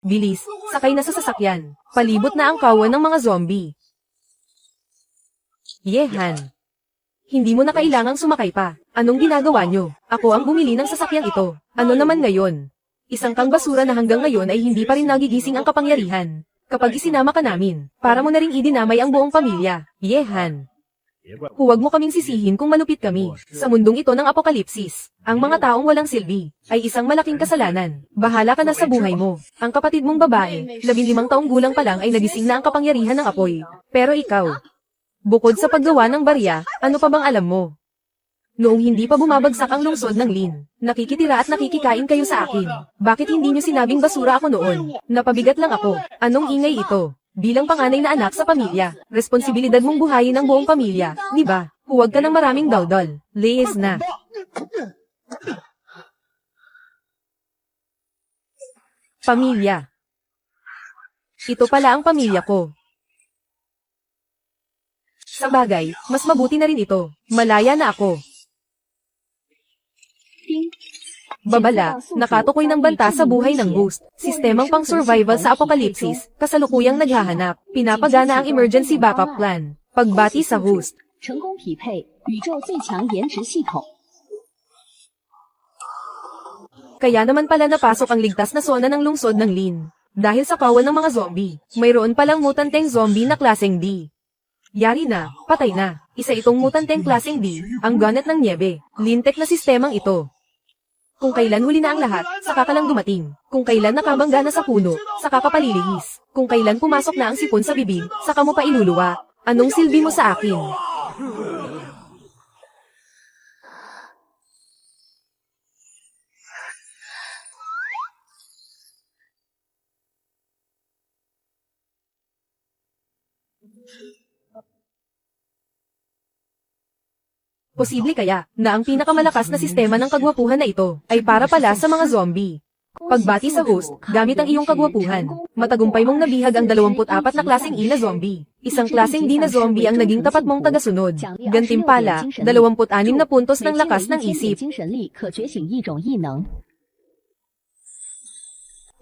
Bilis, sakay na sa sasakyan. Palibot na ang kawan ng mga zombie. Yehan. Hindi mo na kailangang sumakay pa. Anong ginagawa nyo? Ako ang bumili ng sasakyang ito. Ano naman ngayon? Isang kang basura na hanggang ngayon ay hindi pa rin nagigising ang kapangyarihan. Kapag isinama ka namin, para mo na ring idinamay ang buong pamilya. Yehan. Huwag mo kaming sisihin kung malupit kami. Sa mundong ito ng apokalipsis, ang mga taong walang silbi ay isang malaking kasalanan. Bahala ka na sa buhay mo. Ang kapatid mong babae, 15 taong gulang pa lang ay nagising na ang kapangyarihan ng apoy. Pero ikaw, bukod sa paggawa ng barya, ano pa bang alam mo? Noong hindi pa bumabagsak ang lungsod ng Lin, nakikitira at nakikikain kayo sa akin. Bakit hindi nyo sinabing basura ako noon? Napabigat lang ako. Anong ingay ito? Bilang panganay na anak sa pamilya, responsibilidad mong buhayin ang buong pamilya, di ba? Huwag ka ng maraming daldal. Lihis na. Pamilya. Ito pala ang pamilya ko. Sa bagay, mas mabuti na rin ito. Malaya na ako. Babala, nakatukoy ng banta sa buhay ng Ghost. Sistemang pang-survival sa apokalipsis, kasalukuyang naghahanap. Pinapagana ang emergency backup plan. Pagbati sa host. 成功匹配宇宙最强延迟系统。 Kaya naman pala napasok ang ligtas na zona ng lungsod ng Lin. Dahil sa kawan ng mga zombie, mayroon palang mutanteng zombie na klaseng D. Yari na, patay na. Isa itong mutanteng klaseng D, ang ganet ng niebe. Lintek na sistemang ito. Kung kailan huli na ang lahat, saka ka lang dumating. Kung kailan nakabangga na sa puno, saka ka palilihis. Kung kailan pumasok na ang sipon sa bibig, saka mo pa iluluwa. Anong silbi mo sa akin? Posible kaya na ang pinakamalakas na sistema ng kagwapuhan na ito ay para pala sa mga zombie. Pagbati sa host, gamit ang iyong kagwapuhan, matagumpay mong nabihag ang 24 na klaseng E na zombie. Isang klaseng D na zombie ang naging tapat mong tagasunod. Gantimpala, 26 na puntos ng lakas ng isip. 精神力可觉醒一种异能。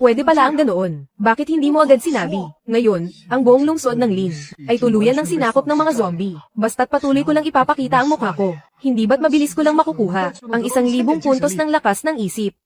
Pwede pala ang ganoon. Bakit hindi mo agad sinabi? Ngayon, ang buong lungsod ng Lin ay tuluyan ng sinakop ng mga zombie. Basta't patuloy ko lang ipapakita ang mukha ko. Hindi ba't mabilis ko lang makukuha ang 1,000 puntos ng lakas ng isip?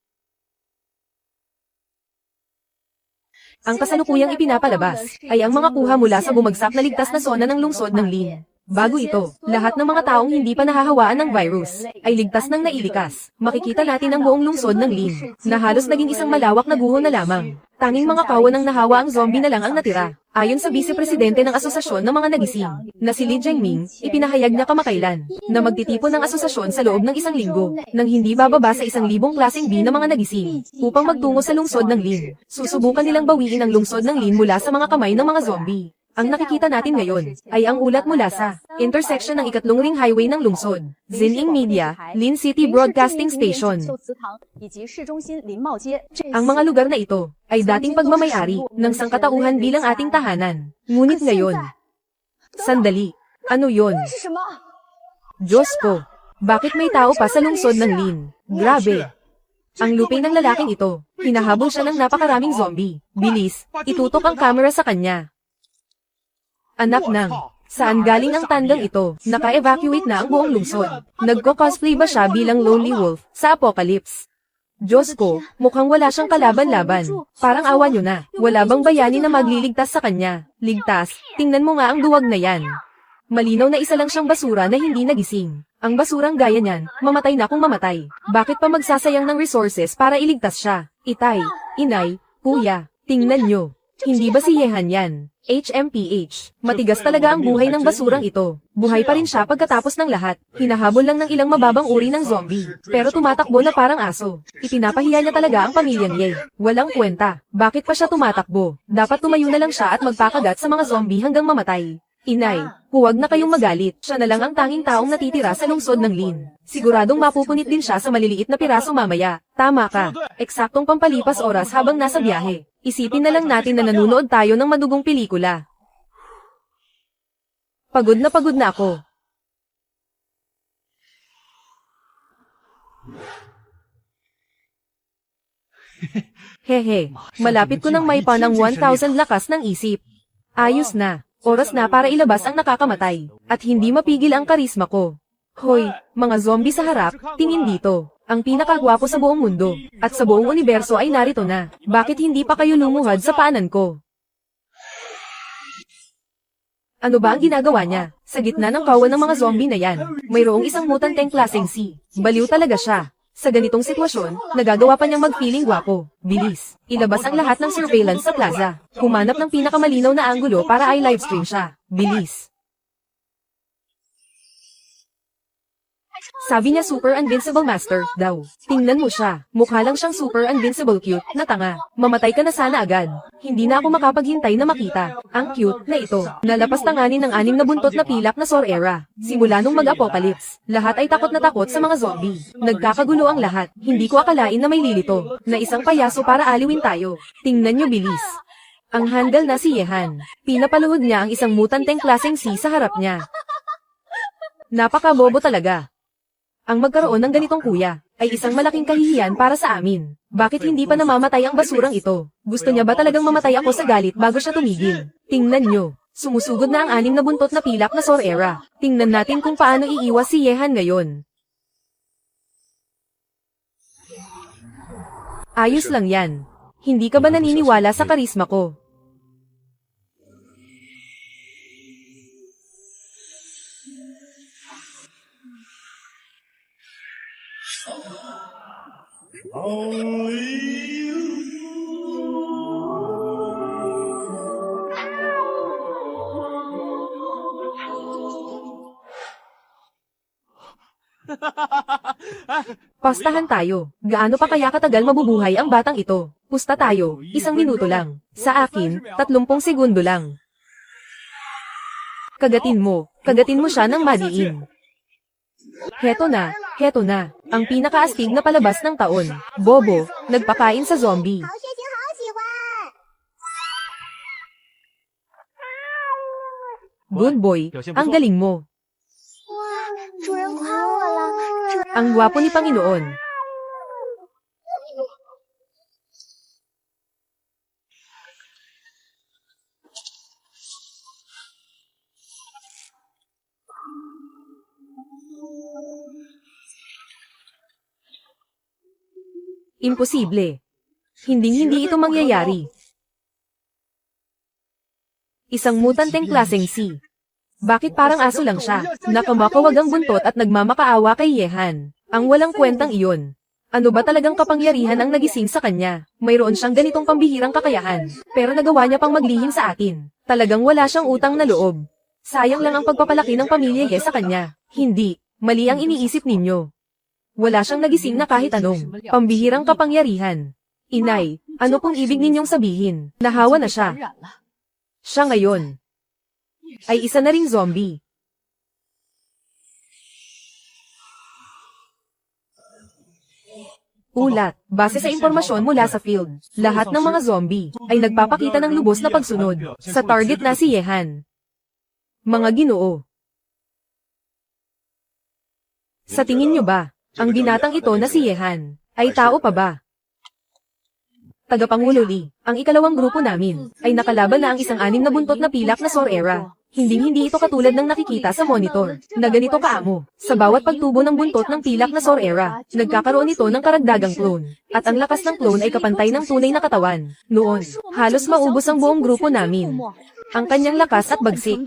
Ang kasalukuyang ipinapalabas ay ang mga kuha mula sa bumagsak na ligtas na zona ng lungsod ng Lin. Bago ito, lahat ng mga taong hindi pa nahahawaan ng virus ay ligtas nang nailikas. Makikita natin ang buong lungsod ng Lin na halos naging isang malawak na guho na lamang. Tanging mga kawan ng nahawa ang zombie na lang ang natira. Ayon sa vice-presidente ng Asosasyon ng mga Nagising, na si Li Jiangming, ipinahayag niya kamakailan na magtitipon ng asosasyon sa loob ng 1 linggo nang hindi bababa sa 1,000 klaseng B na mga nagising upang magtungo sa lungsod ng Lin. Susubukan nilang bawiin ang lungsod ng Lin mula sa mga kamay ng mga zombie. Ang nakikita natin ngayon ay ang ulat mula sa intersection ng 3 ring highway ng lungsod, Xining Media, Lin City Broadcasting Station. Ang mga lugar na ito ay dating pagmamayari ng sangkatauhan bilang ating tahanan. Ngunit ngayon, sandali, ano yon? Diyos ko, bakit may tao pa sa lungsod ng Lin? Grabe! Ang luping ng lalaking ito, hinahabol siya ng napakaraming zombie. Bilis, itutok ang camera sa kanya. Anak ng, saan galing ang tandang ito? Naka-evacuate na ang buong lungsod. Nagko-cosplay ba siya bilang Lonely Wolf sa Apocalypse? Diyos ko, mukhang wala siyang kalaban-laban. Parang awa nyo na. Wala bang bayani na magliligtas sa kanya? Ligtas, tingnan mo nga ang duwag na yan. Malinaw na isa lang siyang basura na hindi nagising. Ang basurang gaya niyan, mamatay na kung mamatay. Bakit pa magsasayang ng resources para iligtas siya? Itay, inay, kuya, tingnan nyo. Hindi ba si Yehan yan? HMPH. Matigas talaga ang buhay ng basurang ito. Buhay pa rin siya pagkatapos ng lahat. Hinahabol lang ng ilang mababang uri ng zombie. Pero tumatakbo na parang aso. Ipinapahiya niya talaga ang pamilyang Ye. Walang kwenta. Bakit pa siya tumatakbo? Dapat tumayo na lang siya at magpakagat sa mga zombie hanggang mamatay. Inay, huwag na kayong magalit. Siya na lang ang tanging taong natitira sa lungsod ng Lin. Siguradong mapupunit din siya sa maliliit na piraso mamaya. Tama ka. Eksaktong pampalipas oras habang nasa biyahe. Isipin na lang natin na nanunood tayo ng madugong pelikula. Pagod na ako. Hehe, malapit ko nang may ng 1,000 lakas ng isip. Ayos na, oras na para ilabas ang nakakamatay, at hindi mapigil ang karisma ko. Hoy, mga zombie sa harap, tingin dito. Ang pinakagwapo sa buong mundo, at sa buong universo ay narito na. Bakit hindi pa kayo lumuhad sa paanan ko? Ano ba ang ginagawa niya? Sa gitna ng kawan ng mga zombie na yan, mayroong isang mutanteng klaseng si. Baliw talaga siya. Sa ganitong sitwasyon, nagagawa pa niyang mag-feeling gwapo. Bilis, ilabas ang lahat ng surveillance sa plaza. Humanap ng pinakamalinaw na anggulo para ay livestream siya. Bilis. Sabi niya super invincible master, daw. Tingnan mo siya, mukha lang siyang super invincible cute, na tanga. Mamatay ka na sana agad. Hindi na ako makapaghintay na makita. Ang cute na ito. Nalapas tanganin ng 6 na buntot na pilak na Sorera. Simula nung mag-apocalypse, lahat ay takot na takot sa mga zombie. Nagkakagulo ang lahat. Hindi ko akalain na may lilito, na isang payaso para aliwin tayo. Tingnan niyo bilis. Ang handle na si Yehan. Pinapaluhod niya ang isang mutanteng klaseng si sa harap niya. Napakabobo talaga. Ang magkaroon ng ganitong kuya, ay isang malaking kahihiyan para sa amin. Bakit hindi pa namamatay ang basurang ito? Gusto niya ba talagang mamatay ako sa galit bago siya tumigil? Tingnan nyo, sumusugod na ang 6 na buntot na pilak na Sorera. Tingnan natin kung paano iiwas si Yehan ngayon. Ayos lang yan. Hindi ka ba naniniwala sa karisma ko? Pastahan tayo. Gaano pa kaya katagal mabubuhay ang batang ito? Pusta tayo, 1 minuto lang. Sa akin, 30 segundo lang. Kagatin mo siya ng madiin. Heto na, ang pinakaastig na palabas ng taon. Bobo, nagpakain sa zombie. Good boy, ang galing mo. Ang gwapo ni Panginoon. Imposible. Hindi ito mangyayari. Isang mutanteng klaseng si. Bakit parang aso lang siya? Nakamakawag ang buntot at nagmamakaawa kay Yehan. Ang walang kwentang iyon. Ano ba talagang kapangyarihan ang nagising sa kanya? Mayroon siyang ganitong pambihirang kakayahan, pero nagawa niya pang maglihim sa atin. Talagang wala siyang utang na loob. Sayang lang ang pagpapalaki ng pamilya Ye sa kanya. Hindi, mali ang iniisip ninyo. Wala siyang nagising na kahit anong pambihirang kapangyarihan. Inay, ano pong ibig ninyong sabihin? Nahawa na siya. Siya ngayon ay isa na ring zombie. Ulat, base sa impormasyon mula sa field, lahat ng mga zombie ay nagpapakita ng lubos na pagsunod sa target na si Yehan. Mga Ginoo. Sa tingin nyo ba, ang binatang ito na si Yehan ay tao pa ba? Tagapangulo Lee, ang ikalawang grupo namin ay nakalaban na ang isang 6 na buntot na pilak na Sorera. Hindi ito katulad ng nakikita sa monitor, na ganito kaamo. Sa bawat pagtubo ng buntot ng pilak na Sorera, nagkakaroon ito ng karagdagang clone. At ang lakas ng clone ay kapantay ng tunay na katawan. Noon, halos maubos ang buong grupo namin. Ang kanyang lakas at bagsik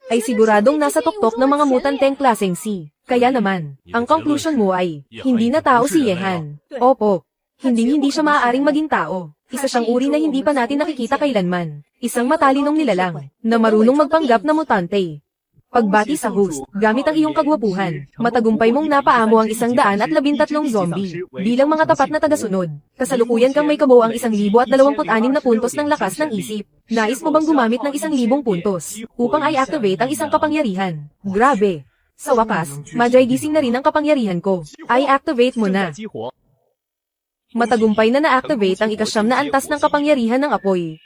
ay siguradong nasa tuktok ng mga mutanteng klaseng si. Kaya naman, ang conclusion mo ay, hindi na tao si Yehan. Opo, hindi siya maaaring maging tao. Isa siyang uri na hindi pa natin nakikita kailanman. Isang matalinong nilalang, na marunong magpanggap na mutante. Pagbati sa host, gamit ang iyong kagwapuhan, matagumpay mong napaamo ang 113 zombie. Bilang mga tapat na tagasunod, kasalukuyan kang may kabuoang 1,026 na puntos ng lakas ng isip. Nais mo bang gumamit ng 1,000 puntos, upang i-activate ang isang kapangyarihan? Grabe! Sa wakas, Majay gising na rin ang kapangyarihan ko. I-activate mo na. Matagumpay na na-activate ang 9 na antas ng kapangyarihan ng apoy.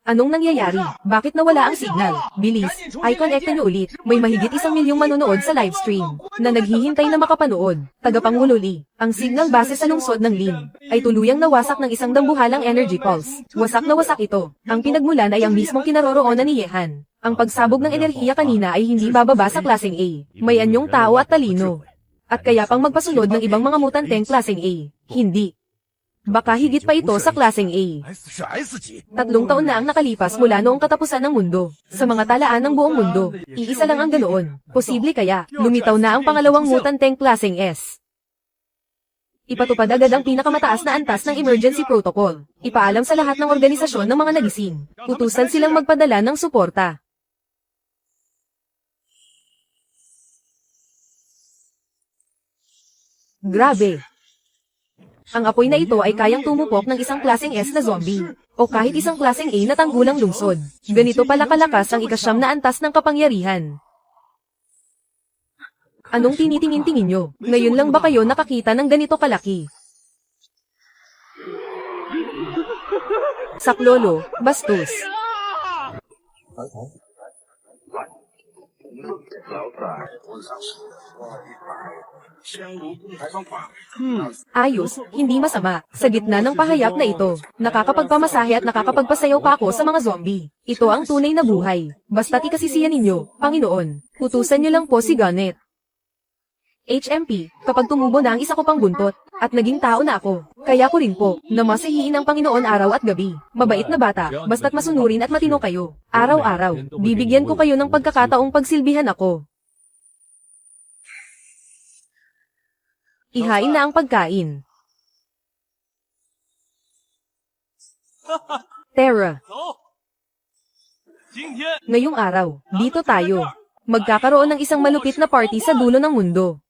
Anong nangyayari? Bakit nawala ang signal? Bilis, i-connect nyo ulit. May mahigit 1 milyong manonood sa livestream na naghihintay na makapanood. Tagapangulo Lee, ang signal base sa lungsod ng Lin ay tuluyang nawasak ng isang dambuhalang energy pulse. Wasak na wasak ito. Ang pinagmulan ay ang mismong kinaroroonan ni Yehan. Ang pagsabog ng enerhiya kanina ay hindi bababa sa klaseng A. May anyong tao at talino. At kaya pang magpasunod ng ibang mga mutanteng klaseng A. Hindi. Baka higit pa ito sa klaseng A. 3 taon na ang nakalipas mula noong katapusan ng mundo. Sa mga talaan ng buong mundo, iisa lang ang ganoon. Posible kaya, lumitaw na ang pangalawang mutanteng klaseng S. Ipatupad agad ang pinakamataas na antas ng emergency protocol. Ipaalam sa lahat ng organisasyon ng mga nagising. Utusan silang magpadala ng suporta. Grabe! Ang apoy na ito ay kayang tumupok ng isang klaseng S na zombie, o kahit isang klaseng A na tanggulang lungsod. Ganito pala kalakas ang ikasyam na antas ng kapangyarihan. Anong tinitingin-tingin nyo? Ngayon lang ba kayo nakakita ng ganito kalaki? Saklolo, bastos. Ayos, hindi masama. Sa gitna ng pahayag na ito, nakakapagpamasahe at nakakapagpasayaw pa ako sa mga zombie. Ito ang tunay na buhay. Basta't ikasisiyan ninyo, Panginoon. Utusan niyo lang po si Garnet. HMP, kapag tumubo na ang isa ko pang buntot, at naging tao na ako, kaya ko rin po, na masahiin ang Panginoon araw at gabi. Mabait na bata, basta't masunurin at matino kayo. Araw-araw, bibigyan ko kayo ng pagkakataong pagsilbihan ako. Ihain na ang pagkain. Terra. Ngayong araw, dito tayo. Magkakaroon ng isang malupit na party sa dulo ng mundo.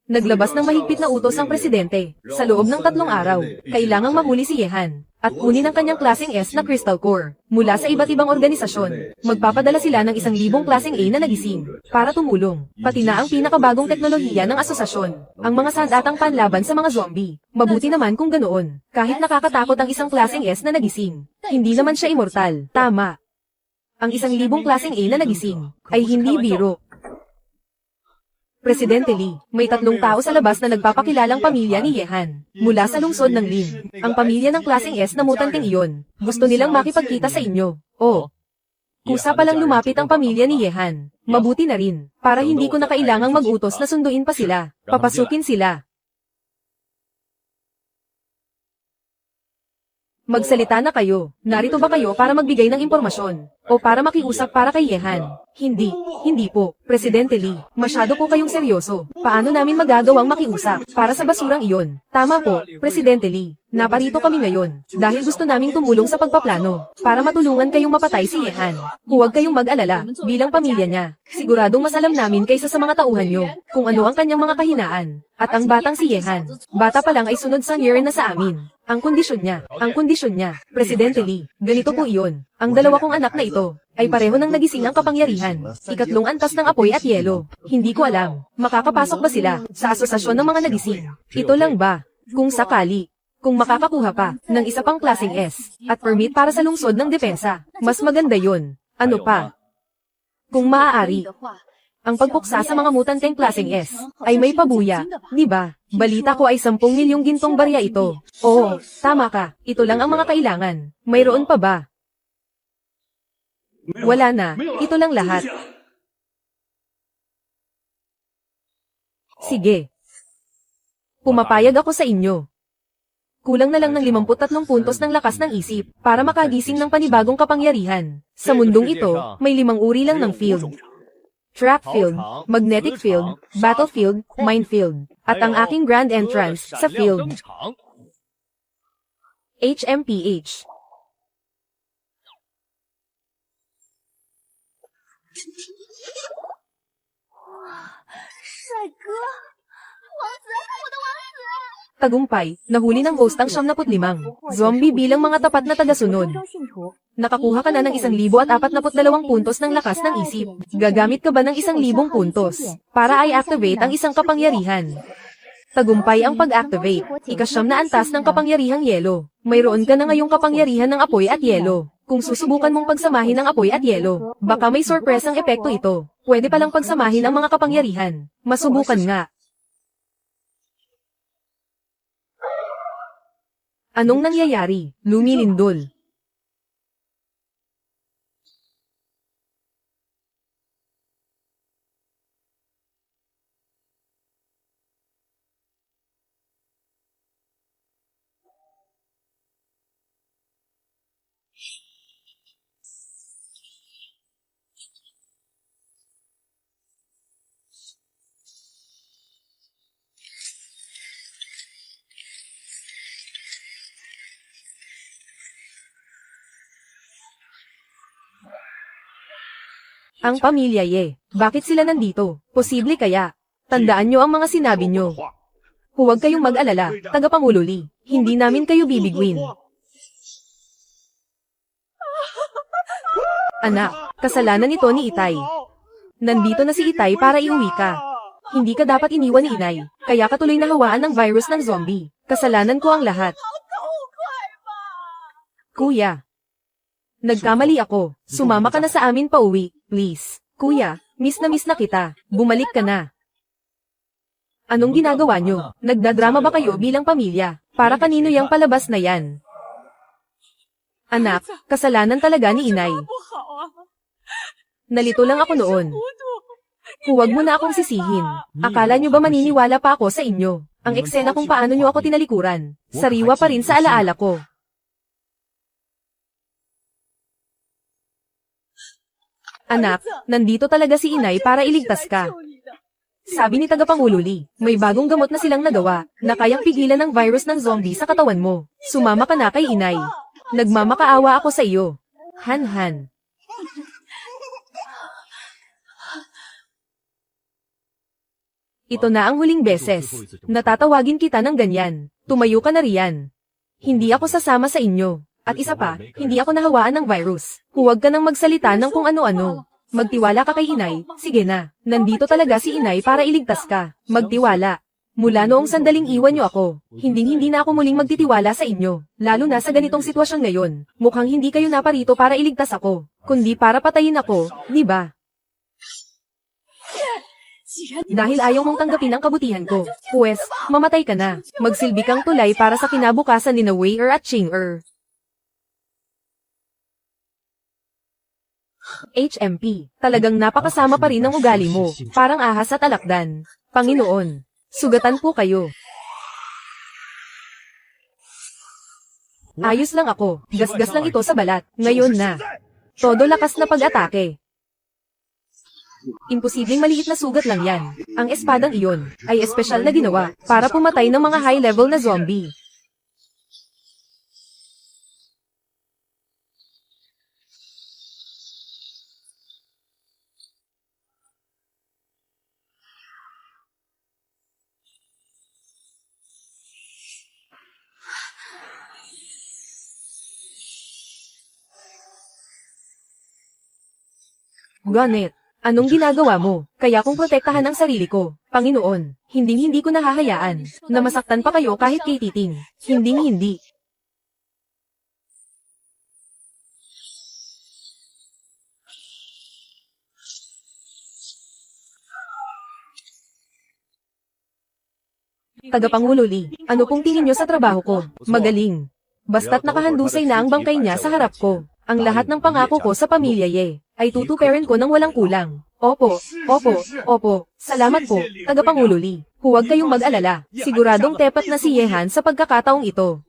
Naglabas ng mahigpit na utos ang presidente. Sa loob ng 3 araw, kailangang mahuli si Yehan at kunin ang kanyang klaseng S na Crystal Core mula sa iba't ibang organisasyon. Magpapadala sila ng 1,000 klaseng A na nagising para tumulong, pati na ang pinakabagong teknolohiya ng asosasyon, ang mga sandatang panlaban sa mga zombie. Mabuti naman kung ganoon. Kahit nakakatakot ang isang klaseng S na nagising, hindi naman siya immortal. Tama. Ang 1,000 klaseng A na nagising ay hindi biro. Presidente Lee, may 3 tao sa labas na nagpapakilalang pamilya ni Yehan, mula sa lungsod ng Lin. Ang pamilya ng klaseng S na mutanteng iyon, gusto nilang makipagkita sa inyo. Oh. Kusa palang lumapit ang pamilya ni Yehan. Mabuti na rin, para hindi ko na kailangang mag-utos na sunduin pa sila. Papasukin sila. Magsalita na kayo. Narito ba kayo para magbigay ng impormasyon? O para makiusap para kay Yehan? Hindi po. Presidente Lee, masyado po kayong seryoso. Paano namin magagawang makiusap para sa basurang iyon? Tama po, Presidente Lee. Naparito kami ngayon dahil gusto naming tumulong sa pagpaplano para matulungan kayong mapatay si Yehan. Huwag kayong mag-alala, bilang pamilya niya. Siguradong mas alam namin kaysa sa mga tauhan niyo kung ano ang kanyang mga kahinaan. At ang batang si Yehan, bata pa lang ay sunod sa Niren na sa amin. Ang kondisyon niya, Presidente Lee, ganito po iyon. Ang 2 kong anak na ito, ay pareho ng nagising ang kapangyarihan. 2 antas ng apoy at yelo. Hindi ko alam, makakapasok ba sila sa asosasyon ng mga nagising? Ito lang ba? Kung sakali, kung makakakuha pa ng isa pang klaseng S, at permit para sa lungsod ng depensa, mas maganda yon. Ano pa? Kung maaari, ang pagpuksa sa mga mutanteng klaseng S ay may pabuya, di ba? Balita ko ay 10 milyong gintong barya ito. Oo, tama ka. Ito lang ang mga kailangan. Mayroon pa ba? Wala na. Ito lang lahat. Sige. Pumapayag ako sa inyo. Kulang na lang ng 53 puntos ng lakas ng isip para makagising ng panibagong kapangyarihan. Sa mundong ito, may 5 uri lang ng field. Track field, magnetic field, battlefield, minefield, at ang aking grand entrance sa field. HMPH. Tagumpay, nahuli ng host ang 75 zombie bilang mga tapat na tagasunod. Nakakuha ka na ng 1,042 puntos ng lakas ng isip. Gagamit ka ba ng 1,000 puntos para i-activate ang isang kapangyarihan? Tagumpay ang pag-activate. Ika-9 na antas ng kapangyarihang yelo. Mayroon ka na ngayong kapangyarihan ng apoy at yelo. Kung susubukan mong pagsamahin ang apoy at yelo, baka may sorpresang epekto ito. Pwede palang pagsamahin ang mga kapangyarihan. Masubukan nga. Anong nangyayari? Lumilindol. Ang pamilya Ye. Bakit sila nandito? Posible kaya? Tandaan nyo ang mga sinabi nyo. Huwag kayong mag-alala, tagapangulo Lee. Hindi namin kayo bibigwin. Anak, kasalanan ito ni Itay. Nandito na si Itay para iuwi ka. Hindi ka dapat iniwan ni Inay, kaya ka tuloy nahawaan ng virus ng zombie. Kasalanan ko ang lahat. Kuya. Nagkamali ako. Sumama ka na sa amin pauwi, please. Kuya, miss na kita. Bumalik ka na. Anong ginagawa nyo? Nagdadrama ba kayo bilang pamilya? Para kanino yang palabas na yan? Anak, kasalanan talaga ni Inay. Nalito lang ako noon. Huwag mo na akong sisihin. Akala nyo ba maniniwala pa ako sa inyo? Ang eksena kung paano nyo ako tinalikuran. Sariwa pa rin sa alaala ko. Anak, nandito talaga si Inay para iligtas ka. Sabi ni Tagapangulo Lee, may bagong gamot na silang nagawa, na kayang pigilan ng virus ng zombie sa katawan mo. Sumama ka na kay Inay. Nagmamakaawa ako sa iyo. Han. Ito na ang huling beses. Natatawagin kita ng ganyan. Tumayo ka na riyan. Hindi ako sasama sa inyo. At isa pa, hindi ako nahawaan ng virus. Huwag ka nang magsalita ng kung ano-ano. Magtiwala ka kay Inay, sige na. Nandito talaga si Inay para iligtas ka. Magtiwala. Mula noong sandaling iwan niyo ako, hindi na ako muling magtitiwala sa inyo. Lalo na sa ganitong sitwasyon ngayon. Mukhang hindi kayo naparito para iligtas ako, kundi para patayin ako, di ba? Dahil ayaw mong tanggapin ang kabutihan ko, pues, mamatay ka na. Magsilbi kang tulay para sa kinabukasan ni na Wei at Ching-er. HMP, talagang napakasama pa rin ang ugali mo, parang ahas at alakdan. Panginoon, sugatan po kayo. Ayos lang ako, gasgas lang ito sa balat, ngayon na. Todo lakas na pag-atake. Imposibleng maliit na sugat lang yan. Ang espadang iyon, ay espesyal na ginawa, para pumatay ng mga high-level na zombie. Ganet, anong ginagawa mo? Kaya kong protektahan ang sarili ko. Panginoon, hindi ko nahahayaan na masaktan pa kayo kahit kay Titing. Hindi. Tagapangulo Lee, ano pong tingin niyo sa trabaho ko? Magaling. Basta't nakahandusay na ang bangkay niya sa harap ko. Ang lahat ng pangako ko sa pamilya Ye, ay tutuparin ko ng walang kulang. Opo. Salamat po, Tagapangulo Lee. Huwag kayong mag-alala. Siguradong tepat na si Yehan sa pagkakataong ito.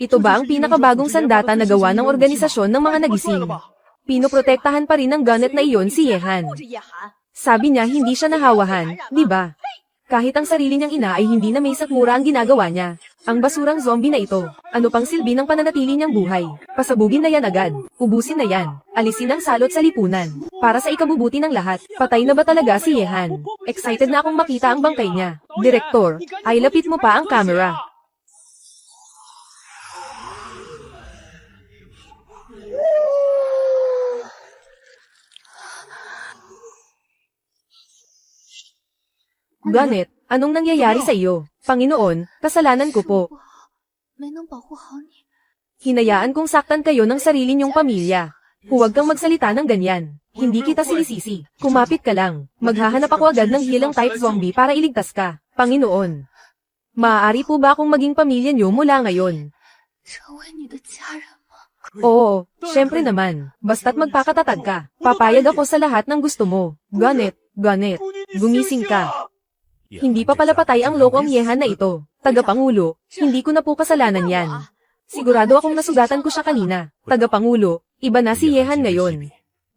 Ito ba ang pinakabagong sandata na gawa ng organisasyon ng mga nagising? Pinoprotektahan pa rin ng ganet na iyon si Yehan. Sabi niya hindi siya nahawahan, di ba? Kahit ang sarili niyang ina ay hindi na may sakmura ang ginagawa niya. Ang basurang zombie na ito, ano pang silbi ng pananatili niyang buhay? Pasabugin na yan agad, ubusin na yan, alisin ang salot sa lipunan. Para sa ikabubuti ng lahat, patay na ba talaga si Yehan? Excited na akong makita ang bangkay niya. Direktor, ay lapit mo pa ang camera. Ganet, Anong nangyayari sa iyo? Panginoon, kasalanan ko po. 没能保护好你。 Hinayaan kong saktan kayo ng sarili niyong pamilya. Huwag kang magsalita ng ganyan. Hindi kita sinisisi. Kumapit ka lang. Maghahanap ako agad ng healing type zombie para iligtas ka. Panginoon. Maaari po ba akong maging pamilya niyo mula ngayon? 成为你的家人吗？ Oo, syempre naman. Basta't magpakatatag ka. Papayag ako sa lahat ng gusto mo. Ganet, gumising ka. Hindi pa pala patay ang lokong Yehan na ito. Tagapangulo, hindi ko na po kasalanan yan. Sigurado akong nasugatan ko siya kanina. Tagapangulo, iba na si Yehan ngayon.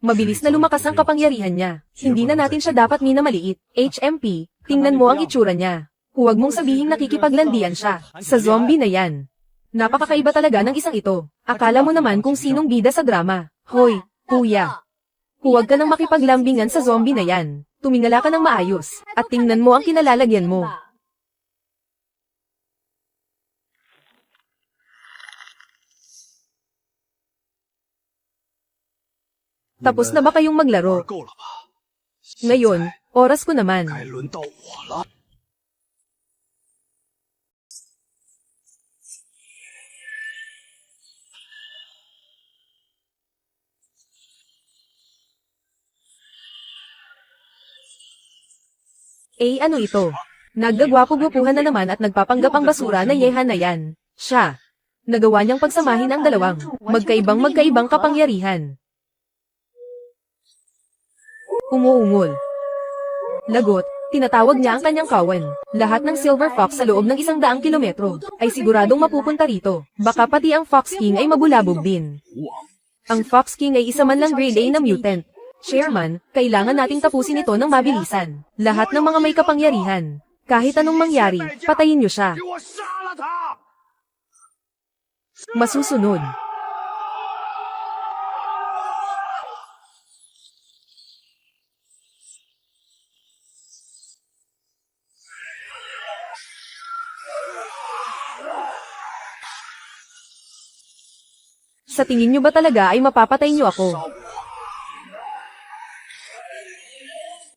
Mabilis na lumakas ang kapangyarihan niya. Hindi na natin siya dapat minamaliit. HMP, tingnan mo ang itsura niya. Huwag mong sabihing nakikipaglandian siya. Sa zombie na yan. Napakakaiba talaga ng isang ito. Akala mo naman kung sinong bida sa drama. Hoy, kuya. Huwag ka nang makipaglambingan sa zombie na yan. Tumingala ka ng maayos. At tingnan mo ang kinalalagyan mo. Tapos na ba kayong maglaro? 够了吧？ Ngayon, oras ko naman. 该轮到我了。 Ano ito? Naggagwapo-gwapuhan na naman at nagpapanggap ang basura na Yehan na yan. Siya. Nagawa niyang pagsamahin ang dalawang magkaibang kapangyarihan. Umuungol. Lagot, tinatawag niya ang kanyang kawan. Lahat ng Silver Fox sa loob ng 100 kilometro ay siguradong mapupunta rito. Baka pati ang Fox King ay mabulabog din. Ang Fox King ay isa man lang grade A na mutant. Chairman, kailangan nating tapusin ito ng mabilisan. Lahat ng mga may kapangyarihan. Kahit anong mangyari, patayin niyo siya. 给我杀了他！ Masusunod. Sa tingin niyo ba talaga ay mapapatay niyo ako?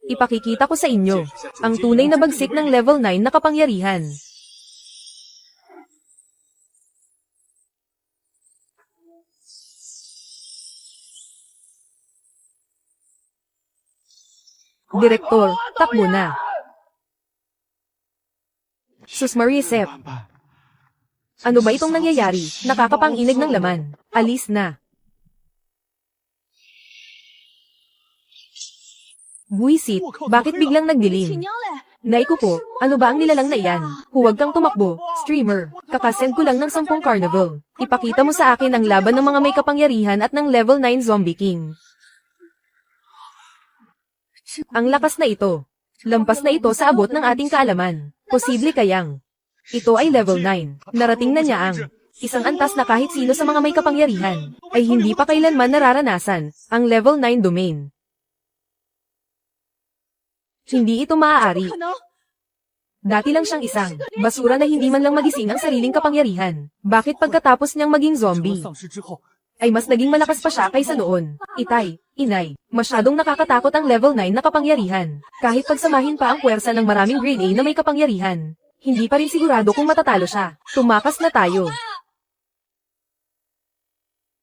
Ipakikita ko sa inyo, ang tunay na bagsik ng level 9 na kapangyarihan. Direktor, takbo na. Sus Marisep, 办办， ano ba itong nangyayari? Nakakapanginig ng laman. Alis na. Buisit, bakit biglang 你 nagdilim? 娘嘞！ Nay ko po, ano ba ang nilalang na iyan? Huwag kang tumakbo, streamer. Kakasend ko lang ng 10 carnival. Ipakita mo sa akin ang laban ng mga may kapangyarihan at ng level 9 zombie king. Ang lakas na ito. Lampas na ito sa abot ng ating kaalaman. Posible kayang. Ito ay level 9. Narating na niya ang isang antas na kahit sino sa mga may kapangyarihan ay hindi pa kailanman nararanasan ang level 9 domain. Hindi ito maaari. 可能， Dati lang siyang isang basura na hindi man lang magising ang sariling kapangyarihan. Bakit pagkatapos niyang maging 成了 zombie, 丧尸之后， ay mas naging malakas pa siya kaysa noon? Itay, inay, masyadong nakakatakot ang level 9 na kapangyarihan. Kahit pagsamahin pa ang puwersa ng maraming grade A na may kapangyarihan, hindi pa rin sigurado kung matatalo siya. Tumakas na tayo.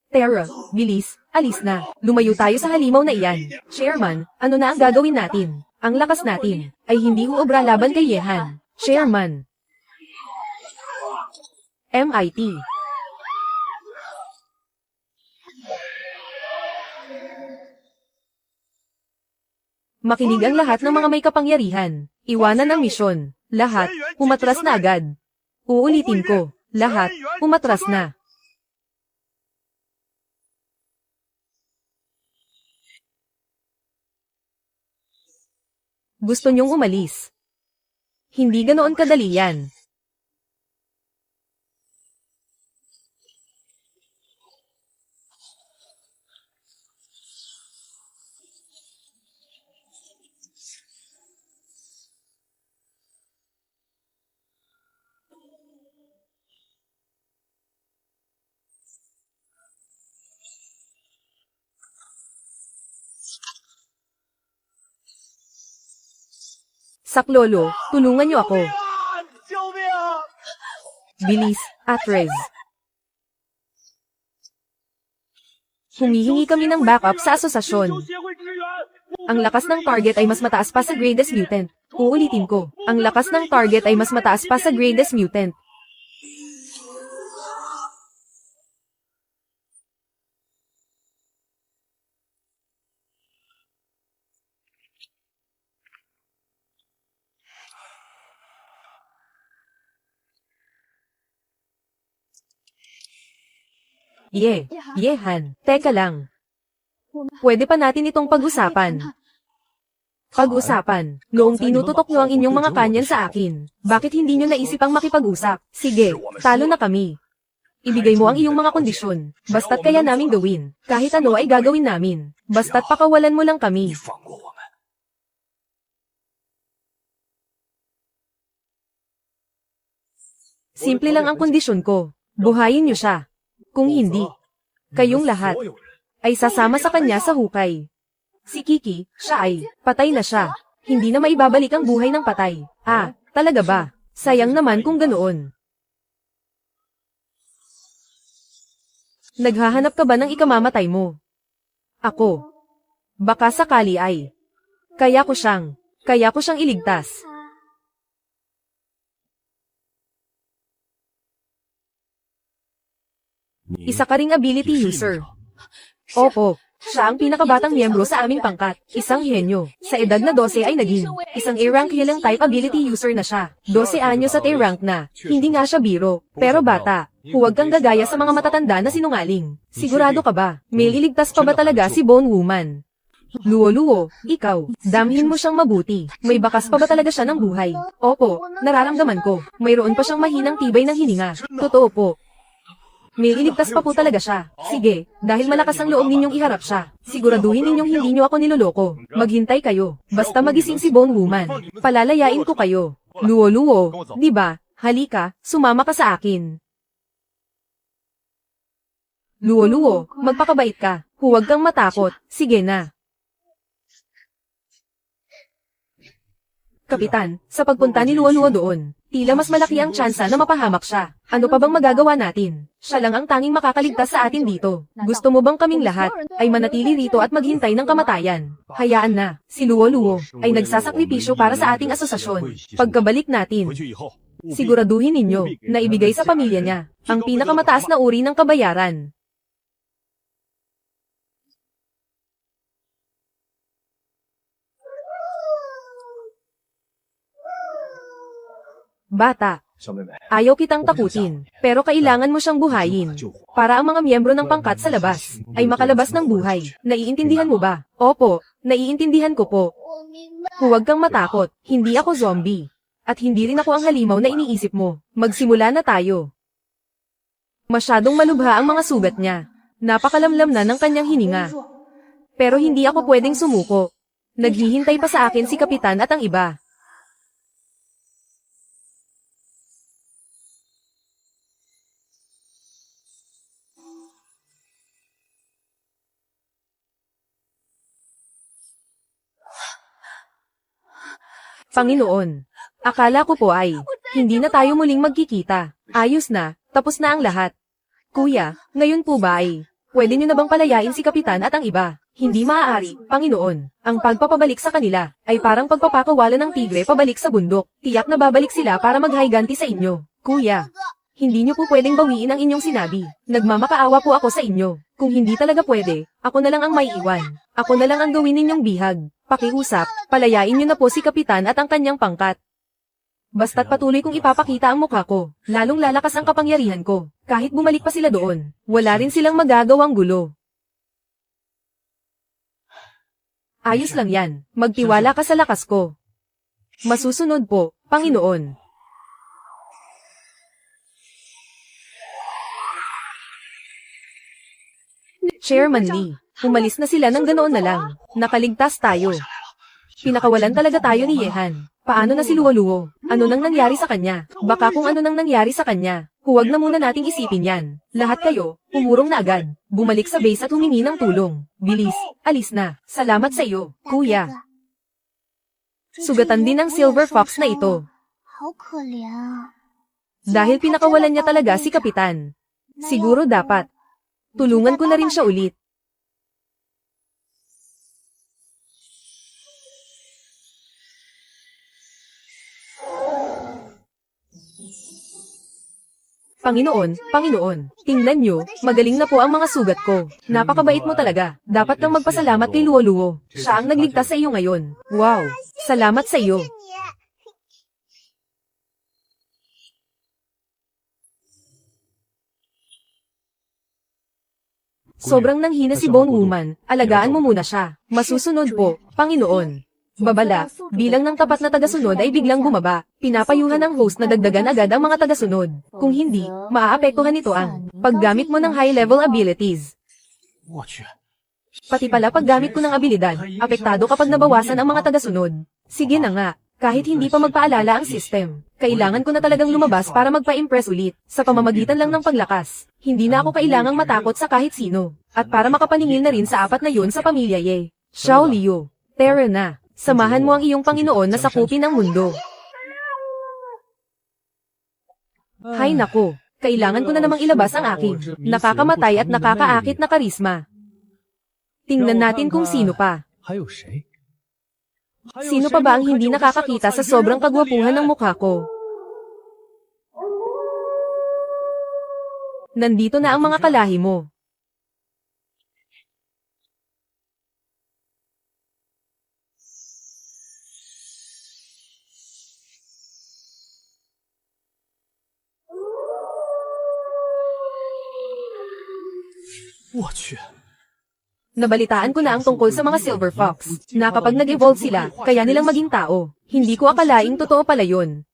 Terra, bilis, alis na. Lumayo tayo sa halimaw na iyan. Chairman, ano na ang gagawin natin? Ang lakas natin ay hindi uobra laban kay Yehan. Chairman. MIT. Makinig ang lahat ng mga may kapangyarihan. Iwanan ang misyon. Lahat, umatras na agad. Uulitin ko. Lahat, umatras na. Gusto niyong umalis. Hindi ganoon kadali yan. Saklolo, tulungan niyo ako. 救命啊！ Bilis, Atrez. Humihingi kami ng backup sa asosasyon. 协会支援。 Ang lakas ng target ay mas mataas pa sa Greatest Mutant. Uulitin ko. Ang lakas ng target ay mas mataas pa sa Greatest Mutant. Yehan, teka lang. Pwede pa natin itong pag-usapan. Pag-usapan, noong tinututok nyo ang inyong mga kanyan sa akin, bakit hindi nyo naisipang makipag-usap? Sige, talo na kami. Ibigay mo ang iyong mga kondisyon, basta't kaya naming gawin, kahit ano ay gagawin namin, basta't pakawalan mo lang 你 kami. 放过我们。 Simple lang ang kondisyon ko, buhayin nyo siya. Kung hindi, kayong lahat ay sasama sa kanya sa hukay. Si Kiki, siya ay patay na siya. Hindi na maibabalik ang buhay ng patay. Ah, talaga ba? Sayang naman kung ganoon. Naghahanap ka ba ng ikamamatay mo? Ako. Baka sakali ay. Kaya ko siyang iligtas. Isa ka ring ability user. Opo, siya ang pinakabatang miyembro sa aming pangkat. Isang henyo. Sa edad na 12 ay naging isang A-rank healing type ability user na siya. 12 anyos at A-rank na. Hindi nga siya biro. Pero bata, huwag kang gagaya sa mga matatanda na sinungaling. Sigurado ka ba? May liligtas pa ba talaga si Bone Woman? Luo-luo, ikaw, damhin mo siyang mabuti. May bakas pa ba talaga siya ng buhay? Opo, nararamdaman ko. Mayroon pa siyang mahinang tibay ng hininga. Totoo po. May iligtas pa po talaga siya. Sige, dahil malakas ang loob ninyong iharap siya. Siguraduhin ninyong hindi nyo ako niloloko. Maghintay kayo. Basta magising si Bone Woman. Palalayain ko kayo. Luo-luo, di ba? Halika, sumama ka sa akin. Luo-luo, magpakabait ka. Huwag kang matakot. Sige na. Kapitan, sa pagpunta ni Luo-luo doon, tila mas malaki ang tsansa na mapahamak siya. Ano pa bang magagawa natin? Siya lang ang tanging makakaligtas sa atin dito. Gusto mo bang kaming lahat ay manatili rito at maghintay ng kamatayan? Hayaan na, si Luo-luo ay nagsasakripisyo para sa ating asosasyon. Pagkabalik natin, siguraduhin ninyo na ibigay sa pamilya niya ang pinakamataas na uri ng kabayaran. Bata, ayaw kitang takutin, pero kailangan mo siyang buhayin. Para ang mga miyembro ng pangkat sa labas ay makalabas ng buhay. Naiintindihan mo ba? Opo, naiintindihan ko po. 我明白。 Huwag kang matakot, hindi ako zombie. At hindi rin ako ang halimaw na iniisip mo. Magsimula na tayo. Masyadong malubha ang mga sugat niya. Napakalamlam na ng kanyang hininga. Pero hindi ako pwedeng sumuko. Naghihintay pa sa akin si Kapitan at ang iba. Panginoon, akala ko po ay, hindi na tayo muling magkikita. Ayos na, tapos na ang lahat. Kuya, ngayon po ba ay, pwede niyo na bang palayain si Kapitan at ang iba? Hindi maaari, Panginoon. Ang pagpapabalik sa kanila, ay parang pagpapakawala ng tigre pabalik sa bundok. Tiyak na babalik sila para maghayganti sa inyo. Kuya, hindi niyo po pwedeng bawiin ang inyong sinabi. Nagmamakaawa po ako sa inyo. Kung hindi talaga pwede, ako na lang ang maiiwan. Ako na lang ang gawin ninyong bihag. Pakiusap, palayain niyo na po si Kapitan at ang kanyang pangkat. Basta't patuloy kong ipapakita ang mukha ko, lalong lalakas ang kapangyarihan ko. Kahit bumalik pa sila doon, wala rin silang magagawang gulo. Ayos lang yan, magtiwala ka sa lakas ko. Masusunod po, Panginoon. Chairman Lee, umalis na sila ng ganoon na lang. Nakaligtas tayo. Pinakawalan talaga tayo ni Yehan. Paano na si Luo-luo? Ano nang nangyari sa kanya? Baka kung ano nang nangyari sa kanya, huwag na muna nating isipin yan. Lahat kayo, umurong na agad. Bumalik sa base at humingi ng tulong. Bilis, alis na. Salamat sa iyo, kuya. Sugatan din ang Silver Fox na ito. 好可怜啊！ Dahil pinakawalan niya talaga si Kapitan. Siguro dapat. Tulungan ko na rin siya ulit. Panginoon, Panginoon, tingnan niyo, magaling na po ang mga sugat ko. Napakabait mo talaga. Dapat kang magpasalamat kay Luo-Luo. Siya ang nagligtas sa iyo ngayon. Wow! Salamat sa iyo. Sobrang nanghina si Bone Woman. Alagaan mo muna siya. Masusunod po, Panginoon. Babala, bilang ng tapat na tagasunod ay biglang bumaba. Pinapayuhan ng host na dagdagan agad ang mga tagasunod. Kung hindi, maaapektuhan ito ang paggamit mo ng high-level abilities. 我去， Pati pala paggamit ko ng abilidad, apektado kapag nabawasan ang mga tagasunod. Sige na nga, kahit hindi pa magpaalala ang system. Kailangan ko na talagang lumabas para magpa-impress ulit, sa pamamagitan lang ng paglakas. Hindi na ako kailangang matakot sa kahit sino. At para makapaningil na rin sa apat na yun sa pamilya Ye. Xiao Liu, Terra na. Samahan mo ang iyong Panginoon na sakupin ang mundo. Hay nako, kailangan ko na namang ilabas ang aking nakakamatay at nakakaakit na karisma. Tingnan natin kung sino pa. 还有谁？ Sino pa ba ang hindi nakakakita sa sobrang kagwapuhan ng mukha ko? Nandito na ang mga kalahi mo. Nabalitaan ko na ang tungkol sa mga Silver Fox, na kapag nag-evolve sila, kaya nilang maging tao. Hindi ko akalaing totoo pala yun.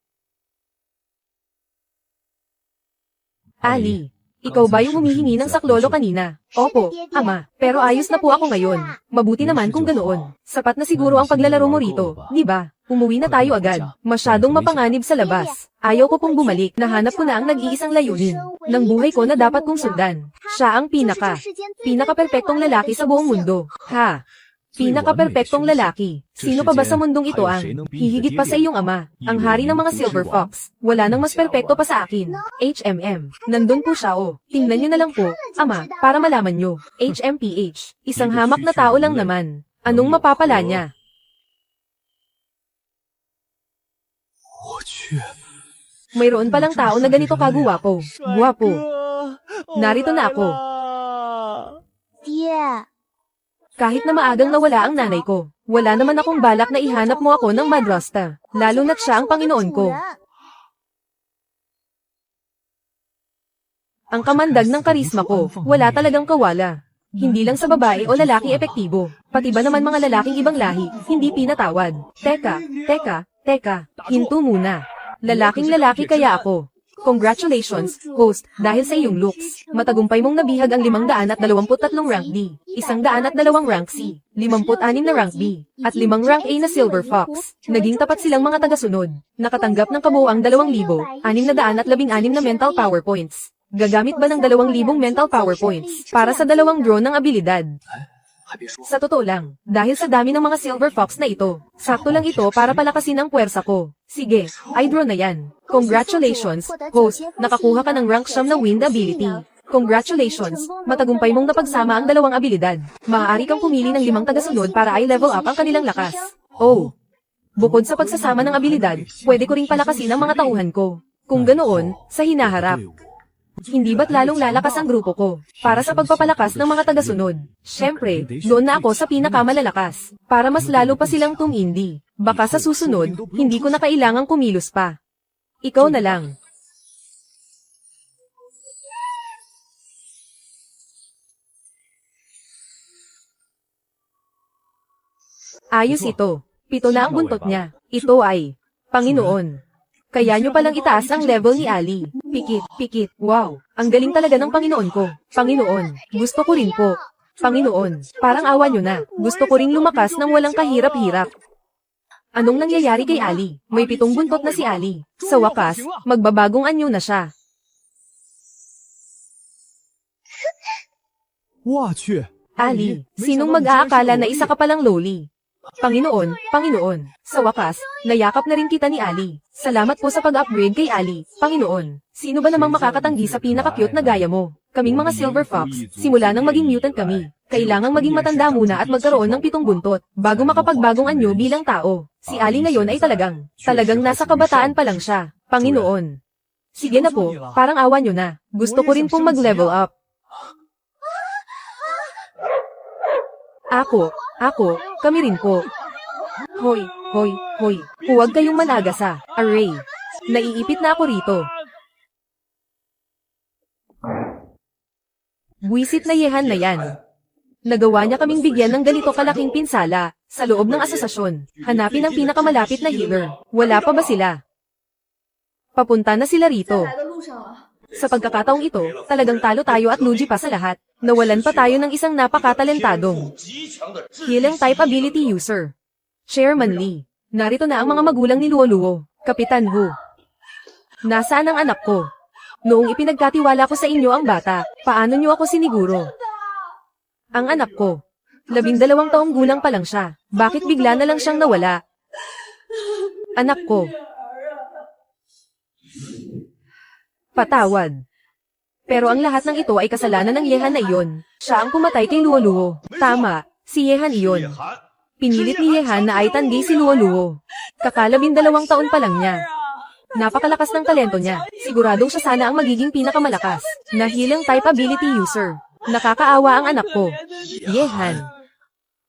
Ali, ikaw ba yung humihingi ng saklolo kanina? Opo, ama, pero ayos na po ako ngayon. Mabuti naman kung ganoon. Sapat na siguro ang paglalaro mo rito, di ba? Umuwi na tayo agad. Masyadong mapanganib sa labas. Ayaw ko pong bumalik. Nahanap ko na ang nag-iisang layunin ng buhay ko na dapat kong sundan. Siya ang pinaka-perpektong lalaki sa buong mundo. Ha? Pinaka-perpektong lalaki. Sino pa ba sa mundong ito ang hihigit pa sa iyong ama, ang hari ng mga Silver Fox? Wala nang mas perpekto pa sa akin. HMM. Nandun po siya oh. Tingnan niyo na lang po, ama, para malaman niyo. HMPH. Isang hamak na tao lang naman. Anong mapapala niya? 我去， Mayroon palang tao na ganito kaguwapo. Guwapo. 哥， Narito na ako. 爹， Kahit na maagang nawala ang nanay ko, wala naman akong balak na ihanap mo ako ng Madrasta, lalo na't siya ang Panginoon ko. Ang kamandag ng karisma ko, wala talagang kawala. Hindi lang sa babae o lalaki epektibo, pati ba naman mga lalaking ibang lahi, hindi pinatawad. Teka, hinto muna. Lalaking lalaki kaya ako. Congratulations, host, dahil sa iyong looks. Matagumpay mong nabihag ang 523 rank D, 102 rank C, 56 na rank B, at 5 rank A na Silver Fox. Naging tapat silang mga tagasunod. Nakatanggap ng kabuuang 2,616 na mental power points. Gagamit ba ng 2,000 mental power points para sa dalawang draw ng abilidad? 还别说， Sa totoo lang, dahil sa dami ng mga Silver Fox na ito, sakto lang ito para palakasin ang puwersa ko. Sige, I draw na yan. Congratulations, host, nakakuha ka ng rank siyam na wind ability. Congratulations, matagumpay mong napagsama ang dalawang abilidad. Maaari kang pumili ng 5 tagasunod para i-level up ang kanilang lakas. Oh! Bukod sa pagsasama ng abilidad, pwede ko ring palakasin ang mga tauhan ko. Kung ganoon, sa hinaharap. Hindi ba't lalong lalakas ang grupo ko, para sa pagpapalakas ng mga tagasunod? Siyempre, doon na ako sa pinakamalalakas, para mas lalo pa silang tumindi. Baka sa susunod, hindi ko na kailangang kumilos pa. Ikaw na lang. Ayos ito. 7 na ang buntot niya. Ito ay, Panginoon. Kaya nyo palang itaas ang level ni Ali. Pikit. Wow, ang galing talaga ng Panginoon ko. Panginoon, gusto ko rin po. Panginoon, parang awa nyo na. Gusto ko ring lumakas ng walang kahirap-hirap. Anong nangyayari kay Ali? May 7 buntot na si Ali. Sa wakas, magbabagong anyo na siya. 我去， Ali, sinong mag-aakala na isa ka palang loli? Panginoon, Panginoon, sa wakas, nayakap na rin kita ni Ali. Salamat po sa pag-upgrade kay Ali, Panginoon. Sino ba namang makakatanggi sa pinaka-cute na gaya mo? Kaming mga Silver Fox, simula nang maging mutant kami. Kailangang maging matanda muna at magkaroon ng 7 buntot, bago makapagbagong anyo bilang tao. Si Ali ngayon ay talagang nasa kabataan pa lang siya, Panginoon. Sige na po, parang awa nyo na. Gusto ko rin pong mag-level up. Ako, kami rin po. Hoy, huwag kayong managasa, Array. Naiipit na ako rito. Buwisit na Yehan na yan. Nagawa niya kaming bigyan ng ganito kalaking pinsala, sa loob ng asosasyon. Hanapin ang pinakamalapit na healer. Wala pa ba sila? Papunta na sila rito. Sa pagkakataong ito, talagang talo tayo at lugi pa sa lahat. Nawalan pa tayo ng isang napakatalentadong healing type ability user. Chairman Lee. Narito na ang mga magulang ni Luo-Luo. Kapitan Hu. Nasaan ang anak ko? Noong ipinagkatiwala ko sa inyo ang bata, paano niyo ako siniguro? Ang anak ko. 12 taong gulang pa lang siya. Bakit bigla na lang siyang nawala? Anak ko. Patawad. Pero ang lahat ng ito ay kasalanan ng Yehan na iyon. Siya ang pumatay kay Luo-Luo. Tama, si Yehan iyon. Pinilit ni Yehan na ay tanggi si Luo-Luo. Kaka-12 taon pa lang niya. Napakalakas ng talento niya. Siguradong siya sana ang magiging pinakamalakas na healing type ability user. Nakakaawa ang anak ko. Yehan.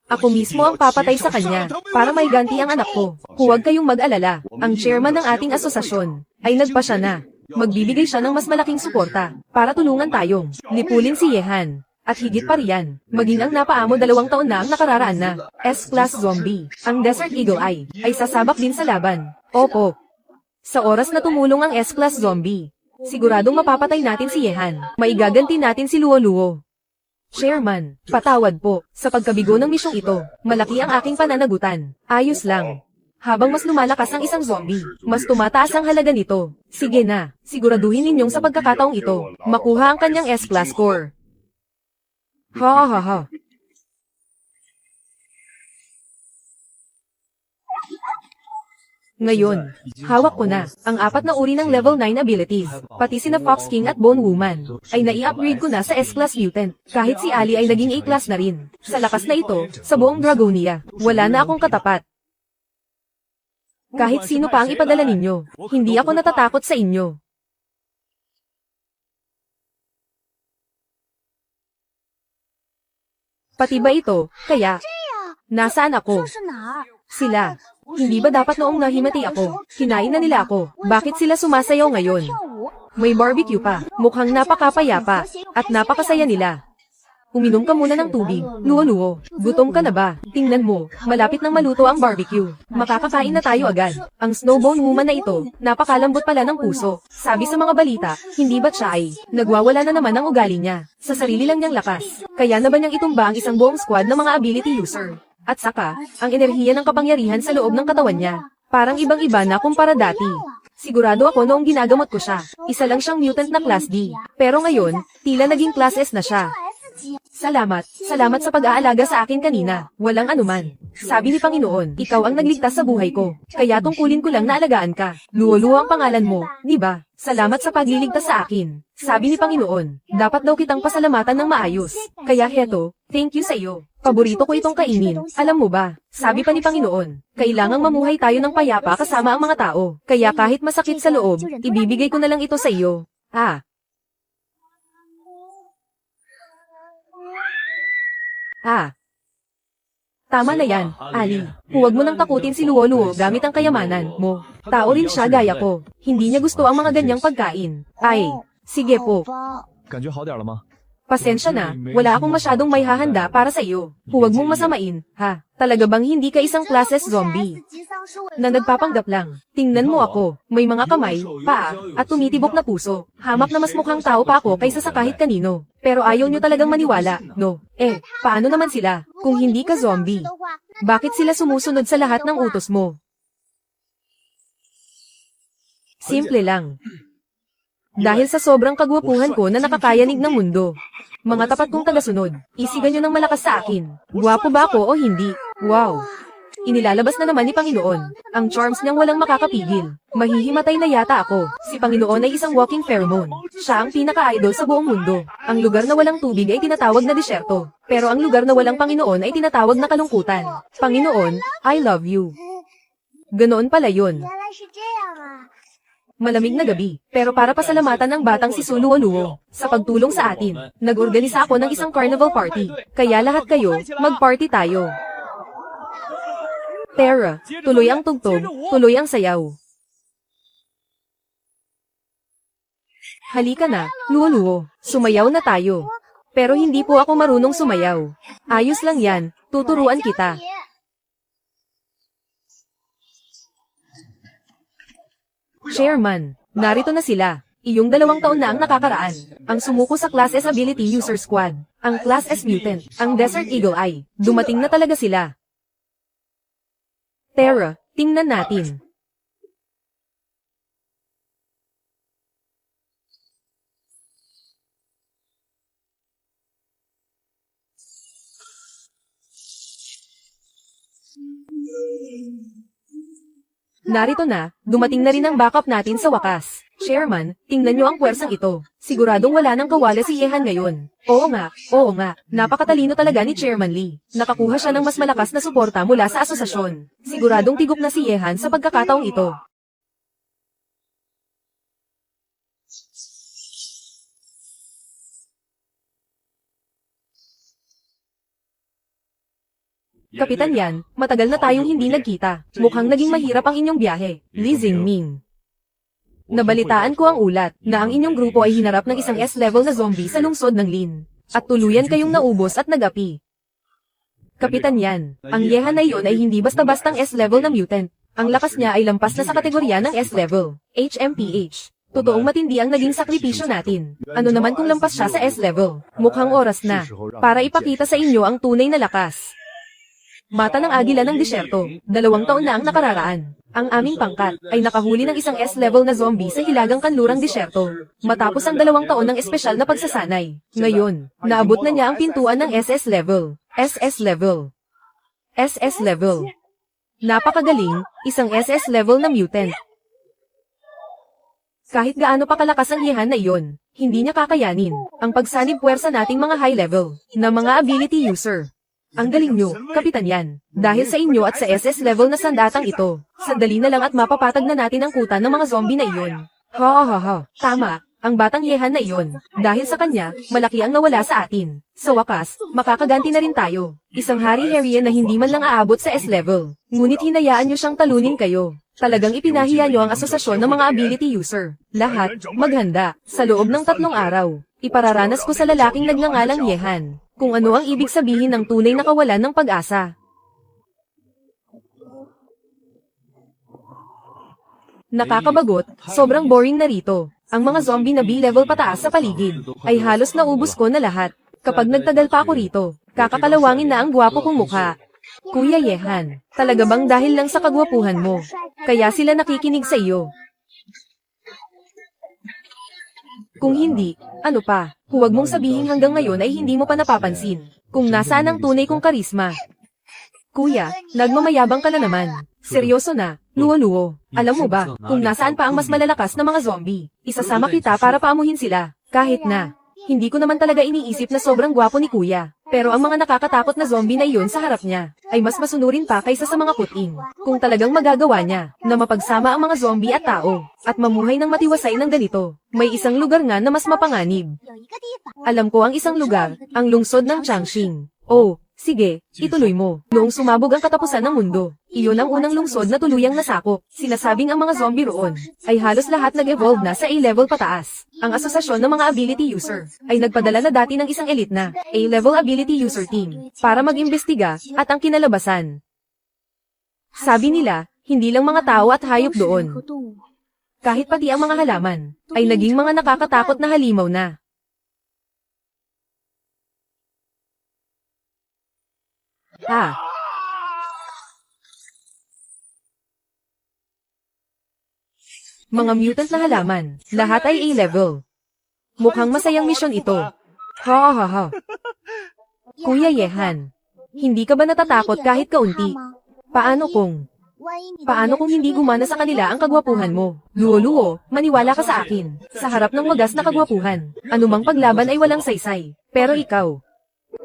Ako mismo ang papatay sa kanya para may ganti ang anak ko. Huwag kayong mag-alala. Ang chairman ng ating asosasyon ay nagpasya na. Magbibigay siya ng mas malaking suporta para tulungan tayong lipulin si Yehan. At higit pa riyan, maging ang napaamo 2 taon na ang nakararaan na S-Class Zombie. Ang Desert Eagle ay sasabak din sa laban. Opo. Sa oras na tumulong ang S-Class Zombie, siguradong mapapatay natin si Yehan. Maigaganti natin si Luo-Luo. Chairman, patawad po sa pagkabigo ng misyong ito. Malaki ang aking pananagutan. Ayos lang. Habang mas lumalakas ang isang zombie, mas tumataas ang halaga nito. Sige na, siguraduhin ninyong sa pagkakataong ito, makuha ang kanyang S-Class score. Ha. Ngayon, hawak ko na ang 4 na uri ng level 9 abilities, pati sina Fox King at Bone Woman, ay nai-upgrade ko na sa S-Class Mutant, kahit si Ali ay naging A-Class na rin. Sa lakas na ito, sa buong Dragonia, wala na akong katapat. Kahit sino pa ang ipadala ninyo, hindi ako natatakot sa inyo. Pati ba ito, kaya? Nasaan ako? Sila. Hindi ba dapat noong nahimati ako, kinain na nila ako? Bakit sila sumasayaw ngayon? May barbecue pa, mukhang napakapayapa, at napakasaya nila. Uminom ka muna ng tubig, Luo-Luo. Gutom ka na ba? Tingnan mo, malapit nang maluto ang barbecue. Makakakain na tayo agad. Ang Snowbone Woman na ito, napakalambot pala ng puso. Sabi sa mga balita, hindi ba't siya ay nagwawala na naman ang ugali niya sa sarili lang niyang lakas. Kaya na ba niyang itumba ang isang buong squad ng mga ability user? At saka, ang enerhiya ng kapangyarihan sa loob ng katawan niya. Parang ibang-iba na kumpara dati. Sigurado ako noong ginagamot ko siya. Isa lang siyang mutant na Class D. Pero ngayon, tila naging Class S na siya. Salamat sa pag-aalaga sa akin kanina. Walang anuman. Sabi ni Panginoon, ikaw ang nagligtas sa buhay ko. Kaya tungkulin ko lang na alagaan ka. Luo-Luo ang pangalan mo, di ba? Salamat sa pagliligtas sa akin. Sabi ni Panginoon, dapat daw kitang pasalamatan ng maayos. Kaya heto, thank you sa iyo. Paborito ko itong kainin. Alam mo ba? Sabi pa ni Panginoon, kailangang mamuhay tayo ng payapa kasama ang mga tao. Kaya kahit masakit sa loob, ibibigay ko na lang ito sa iyo. Tama na yan, Ali. Huwag mo nang takutin si Luo-Luo gamit ang kayamanan mo. Tao rin siya gaya ko. Hindi niya gusto ang mga ganyang pagkain. Sige po. 感觉好点了吗？ Pasensya na, wala akong masyadong may hahanda para sa iyo. Huwag mong masamain, ha? Talaga bang hindi ka isang classes zombie? Na nagpapanggap lang. Tingnan mo ako, may mga kamay, paa, at tumitibok na puso. Hamak na mas mukhang tao pa ako kaysa sa kahit kanino. Pero ayaw nyo talagang maniwala, no? Paano naman sila, kung hindi ka zombie? Bakit sila sumusunod sa lahat ng utos mo? Simple lang. Dahil sa sobrang kagwapuhan ko na nakakayanig ng mundo. Mga tapat kong tagasunod, isigan nyo ng malakas sa akin. Gwapo ba ako o hindi? Wow! Inilalabas na naman ni Panginoon. Ang charms niyang walang makakapigil. Mahihimatay na yata ako. Si Panginoon ay isang walking pheromone. Siya ang pinaka-idol sa buong mundo. Ang lugar na walang tubig ay tinatawag na disyerto. Pero ang lugar na walang Panginoon ay tinatawag na kalungkutan. Panginoon, I love you. Ganoon pala yun. 原来是这样啊！ Malamig na gabi, pero para pasalamatan ng batang si Suluoluo. Sa pagtulong sa atin, nag-organisa ako ng isang carnival party. Kaya lahat kayo, mag-party tayo. Terra, tuloy ang tugtog, tuloy ang sayaw. Halika na, Luoluo, sumayaw na tayo. Pero hindi po ako marunong sumayaw. Ayos lang yan, tuturuan kita. Chairman, narito na sila. Iyong 2 taon na ang nakakaraan. Ang sumuko sa Class S Ability User Squad. Ang Class S Mutant. Ang Desert Eagle Eye. Dumating na talaga sila. Terra, tingnan natin. Narito na, dumating na rin ang backup natin sa wakas. Chairman, tingnan nyo ang puwersang ito. Siguradong wala nang kawala si Yehan ngayon. Oo nga, napakatalino talaga ni Chairman Lee. Nakakuha siya ng mas malakas na suporta mula sa asosasyon. Siguradong tigok na si Yehan sa pagkakataong ito. Kapitan Yan, matagal na tayong hindi nagkita. Mukhang naging mahirap ang inyong biyahe. Li Xingming. Nabalitaan ko ang ulat na ang inyong grupo ay hinarap ng isang S-level na zombie sa lungsod ng Lin. At tuluyan kayong naubos at nagapi. Kapitan Yan, ang Yehan na iyon ay hindi basta-bastang S-level na mutant. Ang lakas niya ay lampas na sa kategorya ng S-level, HMPH. Totoong matindi ang naging sakripisyo natin. Ano naman kung lampas siya sa S-level? Mukhang oras na para ipakita sa inyo ang tunay na lakas. Mata ng agila ng disyerto, 2 taon na ang nakararaan. Ang aming pangkat ay nakahuli ng isang S-level na zombie sa hilagang kanlurang disyerto. Matapos ang 2 taon ng espesyal na pagsasanay. Ngayon, naabot na niya ang pintuan ng SS level. SS level. SS level. Napakagaling, isang SS level na mutant. Kahit gaano pa kalakas ang Yehan na iyon, hindi niya kakayanin ang pagsanib puwersa nating mga high level na mga ability user. Ang galing nyo, Kapitan Yan. Dahil sa inyo at sa SS level na sandatang ito, sandali na lang at mapapatag na natin ang kuta ng mga zombie na iyon. Tama, ang batang Yehan na iyon. Dahil sa kanya, malaki ang nawala sa atin. Sa wakas, makakaganti na rin tayo. Isang Hari Harrier na hindi man lang aabot sa S-level. Ngunit hinayaan nyo siyang talunin kayo. Talagang ipinahiya nyo ang asosasyon ng mga ability user. Lahat, maghanda. Sa loob ng 3 araw, ipararanas ko sa lalaking nagngangalang Yehan kung ano ang ibig sabihin ng tunay na kawalan ng pag-asa. Nakakabagot, sobrang boring na rito. Ang mga zombie na B-level pataas sa paligid ay halos naubos ko na lahat. Kapag nagtagal pa ako rito, kakakalawangin na ang gwapo kong mukha. Kuya Yehan, talaga bang dahil lang sa kagwapuhan mo, kaya sila nakikinig sa iyo? Kung hindi, ano pa, huwag mong sabihin hanggang ngayon ay hindi mo pa napapansin kung nasaan ang tunay kong karisma. Kuya, nagmamayabang ka na naman. Seryoso na, Luo-Luo. Alam mo ba, kung nasaan pa ang mas malalakas na mga zombie, isasama kita para paamuhin sila. Kahit na, hindi ko naman talaga iniisip na sobrang gwapo ni Kuya. Pero ang mga nakakatakot na zombie na iyon sa harap niya, ay mas masunurin pa kaysa sa mga kuting. Kung talagang magagawa niya, na mapagsama ang mga zombie at tao, at mamuhay ng matiwasay ng ganito, may isang lugar nga na mas mapanganib. 有一个地方， Alam ko ang isang lugar, ang lungsod ng Changxing. Oh, sige, ituloy mo. Noong sumabog ang katapusan ng mundo, iyon ang unang lungsod na tuluyang nasakop. Sinasabing ang mga zombie roon ay halos lahat nag-evolve na sa A-level pataas. Ang asosasyon ng mga ability user ay nagpadala na dati ng isang elite na A-level ability user team para mag-imbestiga at ang kinalabasan. Sabi nila, hindi lang mga tao at hayop doon. Kahit pati ang mga halaman ay naging mga nakakatakot na halimaw na. Mga mutant na halaman, lahat ay A-level. Mukhang masayang misyon ito. Kuya Yehan, hindi ka ba natatakot kahit kaunti? Paano kung hindi gumana sa kanila ang kagwapuhan mo? Luo-luo, maniwala ka sa akin. Sa harap ng wagas na kagwapuhan, anumang paglaban ay walang saysay. Pero ikaw,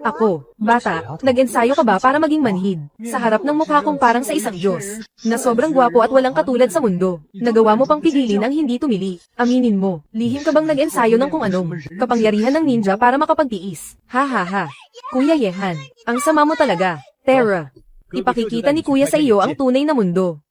ako, bata, nag-ensayo ka ba para maging manhid? Sa harap ng mukha kong parang sa isang Diyos, na sobrang gwapo at walang katulad sa mundo, nagawa mo pang pigilin ang hindi tumili. Aminin mo, lihim ka bang nag-ensayo ng kung anong kapangyarihan ng ninja para makapagtiis? Ha ha ha. Kuya Yehan, ang sama mo talaga. Terra. Ipakikita ni Kuya sa iyo ang tunay na mundo.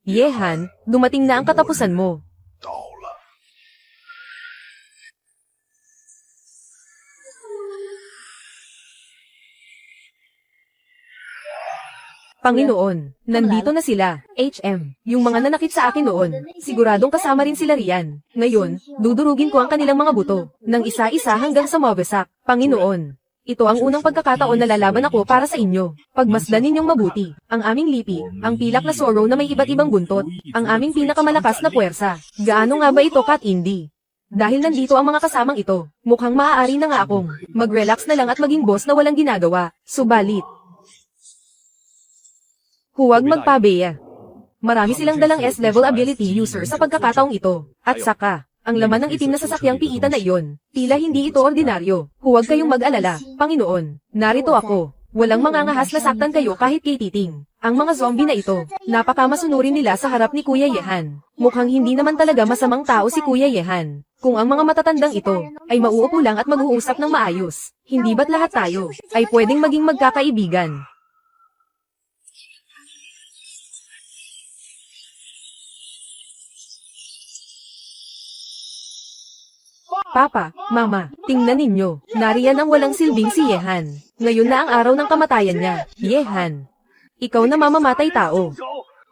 Yehan, dumating na ang katapusan mo. Panginoon, nandito na sila, HM, yung mga nanakit sa akin noon, siguradong kasama rin sila riyan. Ngayon, dudurugin ko ang kanilang mga buto, ng isa-isa hanggang sa mawasak. Panginoon, ito ang unang pagkakataon na lalaban ako para sa inyo. Pagmasdan ninyong mabuti, ang aming lipi, ang pilak na sorrow na may iba't ibang buntot, ang aming pinakamalakas na puwersa. Gaano nga ba ito, Kat Indi? Dahil nandito ang mga kasamang ito, mukhang maaari na nga akong mag-relax na lang at maging boss na walang ginagawa. Subalit, huwag magpabeya. Marami silang dalang S-level ability user sa pagkakataong ito. At saka, ang laman ng itim na sasakyang piitan na iyon, tila hindi ito ordinaryo. Huwag kayong mag-alala, Panginoon. Narito ako. Walang mangangahas na saktan kayo kahit kay Titing. Ang mga zombie na ito, napakamasunurin nila sa harap ni Kuya Yehan. Mukhang hindi naman talaga masamang tao si Kuya Yehan. Kung ang mga matatandang ito, ay mauupo lang at mag-uusap ng maayos, hindi ba't lahat tayo, ay pwedeng maging magkakaibigan? Papa, Mama, tingnan ninyo, nariyan ang walang silbing si Yehan. Ngayon na ang araw ng kamatayan niya. Yehan, ikaw na mamamatay tao.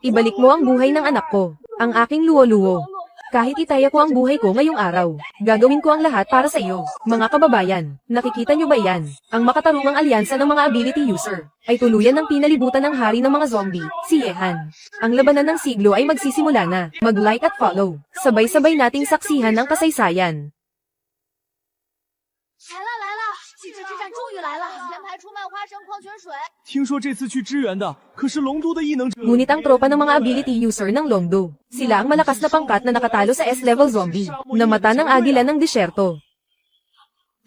Ibalik mo ang buhay ng anak ko, ang aking luwo-luwo. Kahit itaya ko ang buhay ko ngayong araw, gagawin ko ang lahat para sa iyo. Mga kababayan, nakikita niyo ba yan? Ang makatarungang alyansa ng mga ability user, ay tuluyan ng pinalibutan ng hari ng mga zombie, si Yehan. Ang labanan ng siglo ay magsisimula na. Mag-like at follow. Sabay-sabay nating saksihan ang kasaysayan. 来了来了，汽车之战终于来了！前排出卖花生矿泉水。听说这次去支援的可是龙都的异能者。 Ngunit ang tropa ng mga ability user ng Longdo, sila ang malakas na pangkat na nakatalo sa S-level zombie, na mata ng agila ng disyerto.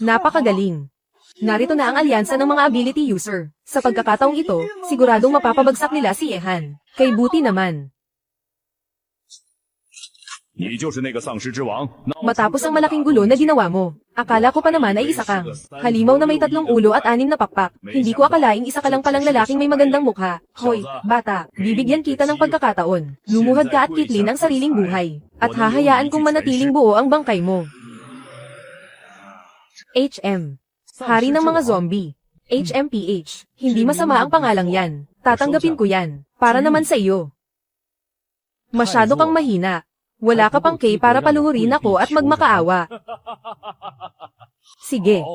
Napakagaling. Narito na ang alyansa ng mga ability user. Sa pagkakataong ito, siguradong mapapabagsak nila si Yehan. Kay buti naman. Matapos ang malaking gulo na ginawa mo, akala ko pa naman ay isa kang halimaw na may 3 ulo at 6 na pakpak. Hindi ko akalaing isa ka lang palang lalaking may magandang mukha. Hoy, bata, bibigyan kita ng pagkakataon. Lumuhad ka at kitlin ang sariling buhay. At hahayaan kong manatiling buo ang bangkay mo. HM. Hari ng mga zombie. HMPH. Hindi masama ang pangalang yan. Tatanggapin ko yan. Para naman sa iyo. Masyado kang mahina. Wala ka pang K para paluhurin ako at magmakaawa. Sige.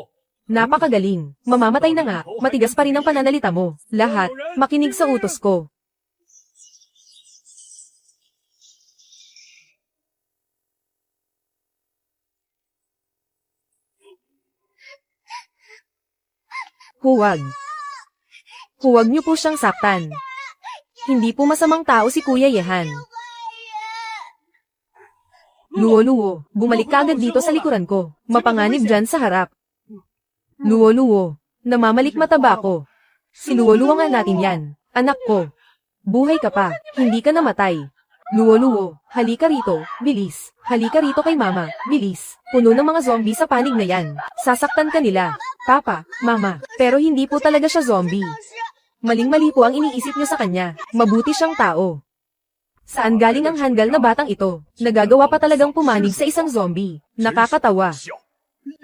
Napakagaling. Mamamatay na nga, matigas pa rin ang pananalita mo. Lahat, makinig sa utos ko. Huwag. Huwag niyo po siyang saktan. Hindi po masamang tao si Kuya Yehan. Luwo-luwo, bumalik ka agad dito sa likuran ko. Mapanganib dyan sa harap. Luwo-luwo, namamalik mataba ko. Si Luwo-luwo nga natin yan. Anak ko. Buhay ka pa, hindi ka namatay. Luwo-luwo, halika rito, bilis. Halika rito kay mama, bilis. Puno ng mga zombie sa panig na yan. Sasaktan ka nila. Papa, Mama, pero hindi po talaga siya zombie. Maling-mali po ang iniisip niyo sa kanya. Mabuti siyang tao. Saan galing ang hanggal na batang ito? Nagagawa pa talagang pumanig sa isang zombie. Nakakatawa.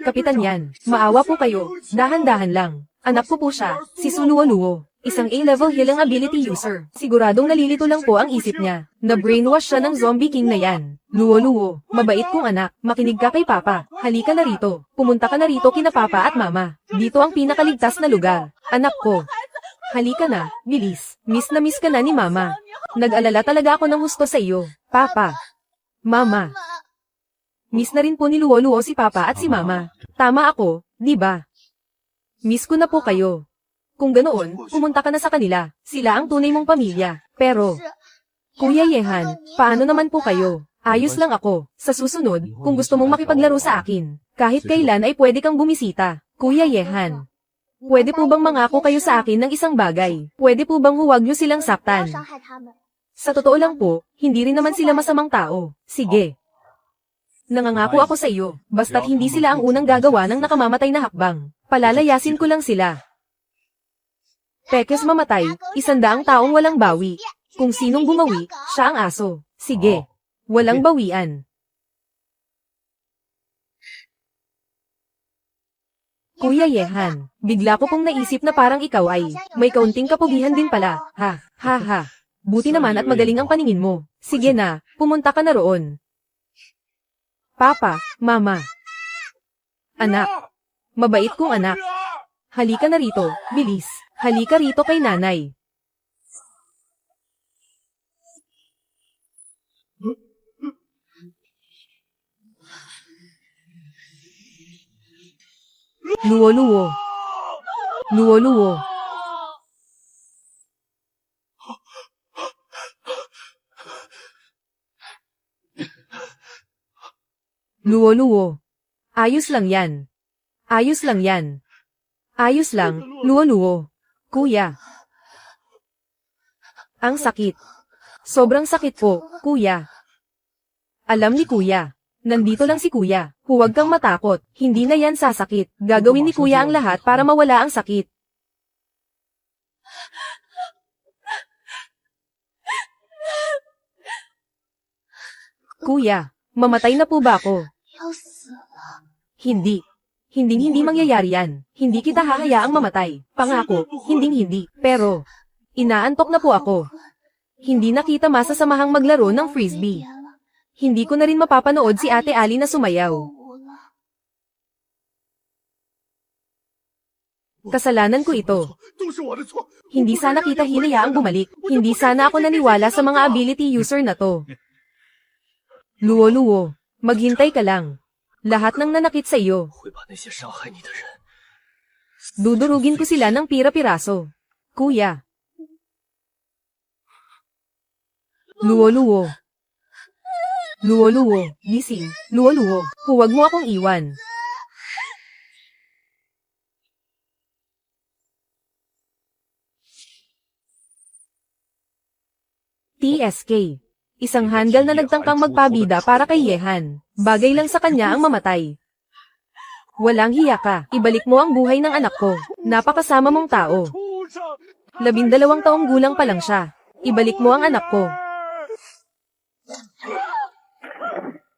Kapitan yan, maawa po kayo. Dahan-dahan lang. Anak ko po siya, si Luwo-luwo. Isang A-level healing ability user. Siguradong nalilito lang po ang isip niya. Na-brainwash siya ng zombie king na yan. Luwo-luwo, mabait kong anak. Makinig ka kay Papa. Halika na rito. Pumunta ka na rito kina Papa at Mama. Dito ang pinakaligtas na lugar. Anak ko. Halika na, bilis. Miss na miss ka na ni Mama. Nag-alala talaga ako ng husto sa iyo, Papa. Mama. Miss na rin po ni Luo-Luo si Papa at si Mama. Tama ako, di ba? Miss ko na po kayo. Kung ganoon, pumunta ka na sa kanila. Sila ang tunay mong pamilya. Pero, Kuya Yehan, paano naman po kayo? Ayos lang ako. Sa susunod, kung gusto mong makipaglaro sa akin, kahit kailan ay pwede kang bumisita. Kuya Yehan. Pwede po bang mangako kayo sa akin ng isang bagay? Pwede po bang huwag niyo silang saktan? Sa totoo lang po, hindi rin naman sila masamang tao. Sige. Nangangako ako sa iyo, basta't hindi sila ang unang gagawa ng nakamamatay na hakbang. Palalayasin ko lang sila. Pekes mamatay, 100 taong walang bawi. Kung sinong bumawi, siya ang aso. Sige. Walang bawian. Kuya Yehan, bigla ko pong naisip na parang ikaw ay may kaunting kapugihan din pala. Ha, ha, ha. Buti naman at magaling ang paningin mo. Sige na, pumunta ka na roon. Papa, Mama. Anak. Mabait kong anak. Halika na rito, bilis. Halika rito kay nanay. Luo-luo. Luo-luo. Luo-luo. Ayos lang yan. Ayos lang yan. Ayos lang, luo-luo. Kuya. Ang sakit. Sobrang sakit po, kuya. Alam ni kuya. Nandito lang si kuya. Huwag kang matakot. Hindi na yan sasakit. Gagawin ni kuya ang lahat para mawala ang sakit. Kuya, mamatay na po ba ako? Hindi. Hindi mangyayari yan. Hindi kita hahayaang mamatay. Pangako, hindi. Pero, inaantok na po ako. Hindi na kita masasamahang maglaro ng frisbee. Hindi ko na rin mapapanood si Ate Ali na sumayaw. Kasalanan ko ito. Hindi sana kita hinayaang bumalik. Hindi sana ako naniwala sa mga ability user na to. Luo-luo, maghintay ka lang. Lahat ng nanakit sa iyo. Dudurugin ko sila ng pira-piraso. Kuya. Luo-luo. Luo-luo, gising. Luo-luo, huwag mo akong iwan. TSK. Isang handle na nagtangkang magpabida para kay Yehan. Bagay lang sa kanya ang mamatay. Walang hiya ka. Ibalik mo ang buhay ng anak ko. Napakasama mong tao. 12 taong gulang pa lang siya. Ibalik mo ang anak ko.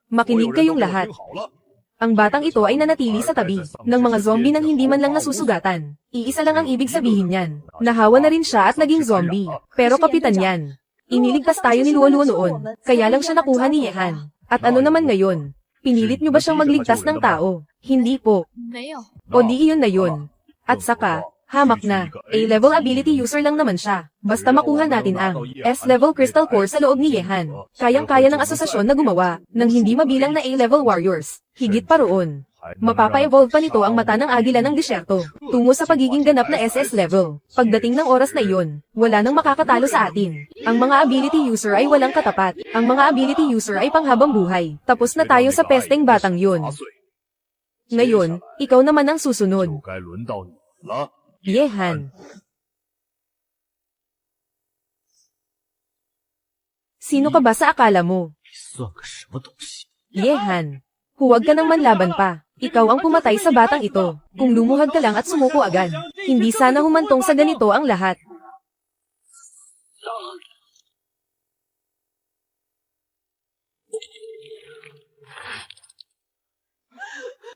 Makinig kayong lahat. Ang batang ito ay nanatili sa tabi ng mga zombie nang hindi man lang nasusugatan. Iisa lang ang ibig sabihin niyan. Nahawa na rin siya at naging zombie. Pero kapitan yan. Iniligtas tayo ni Luo-luo noon. Kaya lang siya nakuha ni Yehan. At ano naman ngayon? Pinilit niyo ba siyang magligtas ng tao? Hindi po. O di iyon na yun. At saka, hamak na. A-level ability user lang naman siya. Basta makuha natin ang S-level crystal core sa loob ni Yehan. Kayang-kaya ng asosasyon na gumawa ng hindi mabilang na A-level warriors. Higit pa roon. Mapapa-evolve pa nito ang mata ng agila ng disyerto, tungo sa pagiging ganap na SS level. Pagdating ng oras na iyon, wala nang makakatalo sa atin. Ang mga ability user ay walang katapat. Ang mga ability user ay panghabang buhay. Tapos na tayo sa pesteng batang yun. Ngayon, ikaw naman ang susunod. Yehan. Sino ka ba sa akala mo? Yehan. Huwag ka nang manlaban pa. Ikaw ang pumatay sa batang ito. Kung lumuhad ka lang at sumuko agad, hindi sana humantong sa ganito ang lahat.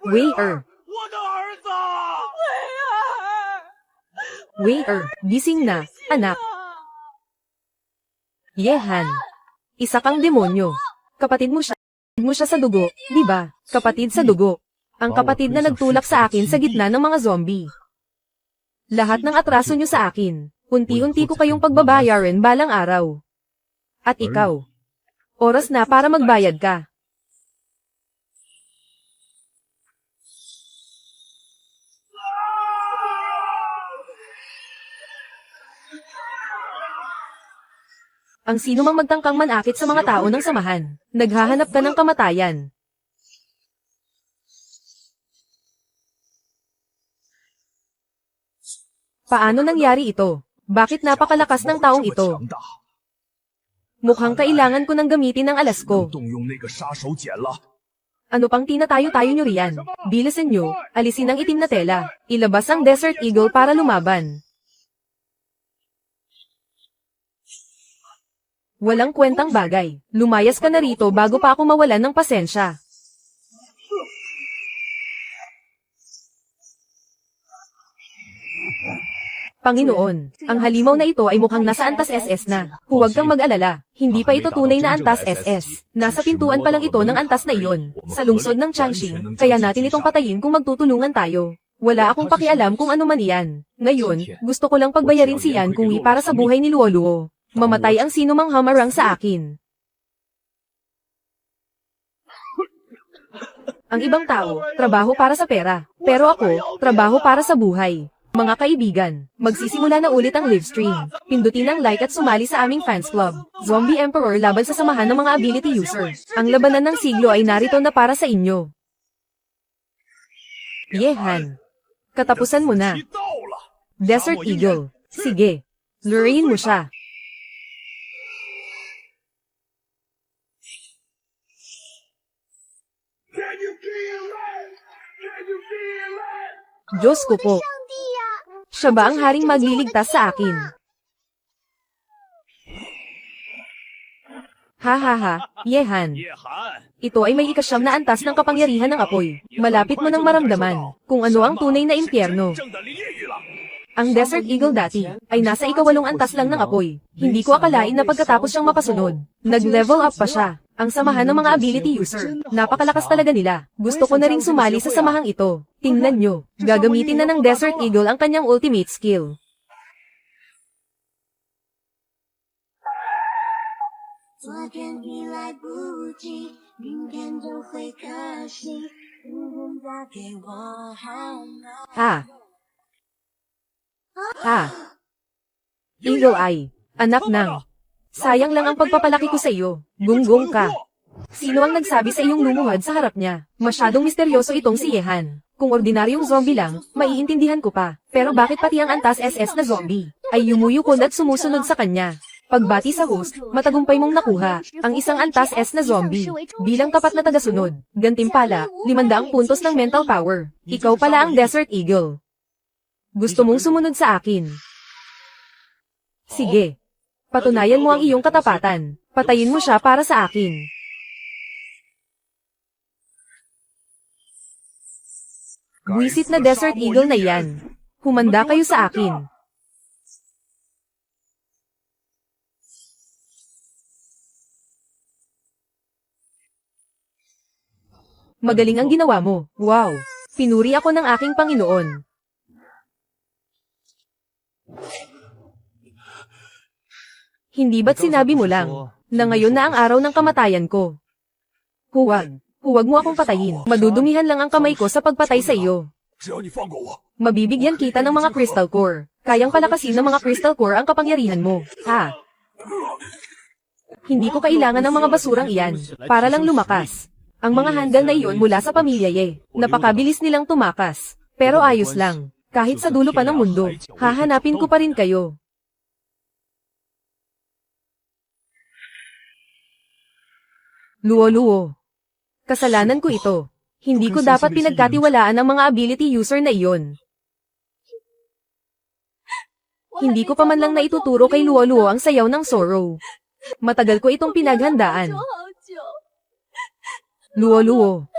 Wei-er. Wei-er, gising na, anak. Yehan. Isa kang demonyo. Kapatid mo siya sa dugo, di ba? Kapatid sa dugo. Ang kapatid na nagtulak sa akin sa gitna ng mga zombie. Lahat ng atraso nyo sa akin, Unti-unti ko kayong pagbabayaran balang araw. At ikaw, oras na para magbayad ka. Ang sino mang magtangkang manakit sa mga tao ng samahan, naghahanap ka ng kamatayan. Paano nangyari ito? Bakit napakalakas ng taong ito? Mukhang kailangan ko nang gamitin ang alas ko. Ano pang tinatayo-tayo nyo riyan? Bilisan nyo, alisin ang itim na tela. Ilabas ang Desert Eagle para lumaban. Walang kwentang bagay. Lumayas ka na rito bago pa ako mawalan ng pasensya. Panginoon, ang halimaw na ito ay mukhang nasa antas SS na. Huwag kang mag-alala, hindi pa ito tunay na antas SS. Nasa pintuan pa lang ito ng antas na iyon, sa lungsod ng Changxing, kaya natin itong patayin kung magtutulungan tayo. Wala akong pakialam kung ano man iyan. Ngayon, gusto ko lang pagbayarin si Yan Kui para sa buhay ni Luoluo. Mamatay ang sino mang hamarang sa akin. Ang ibang tao, trabaho para sa pera. Pero ako, trabaho para sa buhay. Mga kaibigan, magsisimula na ulit ang livestream. Pindutin ang like at sumali sa aming fans club. Zombie Emperor laban sa samahan ng mga ability users. Ang labanan ng siglo ay narito na para sa inyo. Yehan. Katapusan mo na. Desert Eagle. Sige. Lurein mo siya. Diyos ko po. Siya ba ang haring magliligtas sa akin? Ha ha ha, Yehan. Ito ay may ikasyam na antas ng kapangyarihan ng apoy. Malapit mo nang maramdaman kung ano ang tunay na impyerno. Ang Desert Eagle dati ay nasa ikawalong antas lang ng apoy. Hindi ko akalain na pagkatapos siyang mapasunod, nag-level up pa siya. Ang samahan ng mga ability user, napakalakas talaga nila. Gusto ko na ring sumali sa samahang ito. Tingnan nyo, gagamitin na ng Desert Eagle ang kanyang ultimate skill. Eagle Eye, anak ng. Sayang lang ang pagpapalaki ko sa iyo. Gunggong ka. Sino ang nagsabi sa iyong lumuhad sa harap niya? Masyadong misteryoso itong si Yehan. Kung ordinaryong zombie lang, maiintindihan ko pa. Pero bakit pati ang antas SS na zombie ay yumuyukod at sumusunod sa kanya? Pagbati sa host, matagumpay mong nakuha ang isang antas S na zombie. Bilang tapat na tagasunod, gantimpala, 500 puntos ng mental power. Ikaw pala ang Desert Eagle. Gusto mong sumunod sa akin? Sige. Patunayan mo ang iyong katapatan. Patayin mo siya para sa akin. Buwisit na Desert Eagle na yan. Humanda kayo sa akin. Magaling ang ginawa mo. Wow! Pinuri ako ng aking Panginoon. Hindi ba't sinabi mo lang na ngayon na ang araw ng kamatayan ko? Huwag mo akong patayin. Madudumihan lang ang kamay ko sa pagpatay sa iyo. Mabibigyan kita ng mga Crystal Core. Kayang palakasin ng mga Crystal Core ang kapangyarihan mo. Ha? Hindi ko kailangan ng mga basurang iyan para lang lumakas. Ang mga handle na iyon mula sa pamilya Ye. Napakabilis nilang tumakas. Pero ayos lang. Kahit sa dulo pa ng mundo, hahanapin ko pa rin kayo. Luo-luo. Kasalanan ko ito. Hindi ko dapat pinagkatiwalaan ang mga ability user na iyon. Hindi ko pa man lang naituturo kay Luo-luo ang sayaw ng sorrow. Matagal ko itong pinaghandaan. Luo-luo.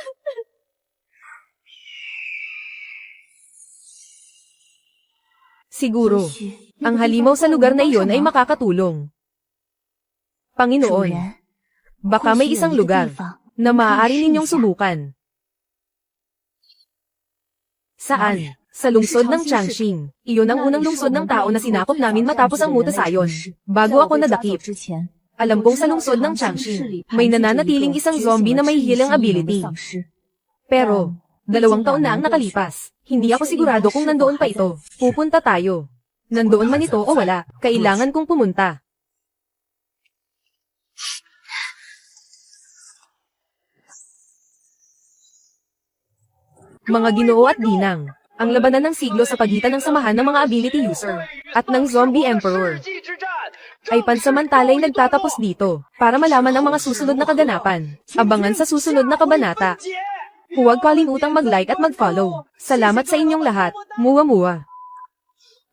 Siguro, ang halimaw sa lugar na iyon ay makakatulong. Panginoon, baka may isang lugar na maaari ninyong subukan. Saan? Sa lungsod ng Changxing, iyon ang unang lungsod ng tao na sinakop namin matapos ang mutasayon. Bago ako nadakip, alam kong sa lungsod ng Changxing, may nananatiling isang zombie na may healing ability. Pero, 2 taon na ang nakalipas. Hindi ako sigurado kung nandoon pa ito. Pupunta tayo. Nandoon man ito o wala, kailangan kong pumunta. Mga ginoo at ginang, ang labanan ng siglo sa pagitan ng samahan ng mga ability user at ng zombie emperor ay pansamantalay nagtatapos dito. Para malaman ang mga susunod na kaganapan, abangan sa susunod na kabanata. Huwag kalimutang mag-like at mag-follow. Salamat sa inyong lahat. Muwa-muwa.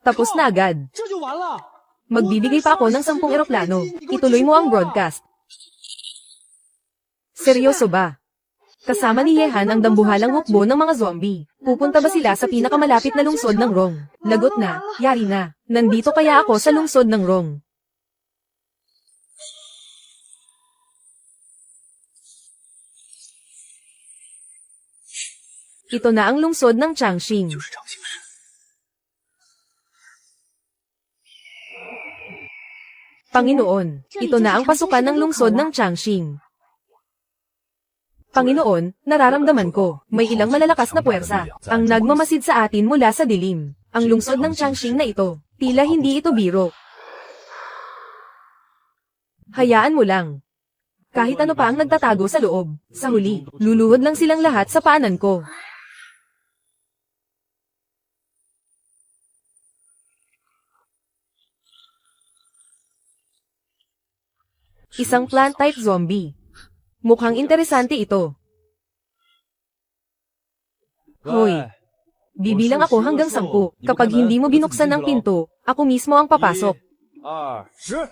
Tapos na agad. 这就完了。 Magbibigay pa ako ng 10 eroplano. Ituloy mo ang broadcast. Seryoso ba? Kasama ni Yehan ang dambuhalang hukbo ng mga zombie. Pupunta ba sila sa pinakamalapit na lungsod ng Rong? Lagot na, yari na. Nandito kaya ako sa lungsod ng Rong. Ito na ang lungsod ng Changxing. Panginoon, ito na ang pasukan ng lungsod ng Changxing. Panginoon, nararamdaman ko, may ilang malalakas na puwersa, ang nagmamasid sa atin mula sa dilim. Ang lungsod ng Changxing na ito, tila hindi ito biro. Hayaan mo lang. Kahit ano pa ang nagtatago sa loob, sa huli, luluhod lang silang lahat sa paanan ko. Isang plant-type zombie. Mukhang interesante ito. Hoy, bibilang ako hanggang 10. Kapag hindi mo binuksan ang pinto, ako mismo ang papasok. 2、10。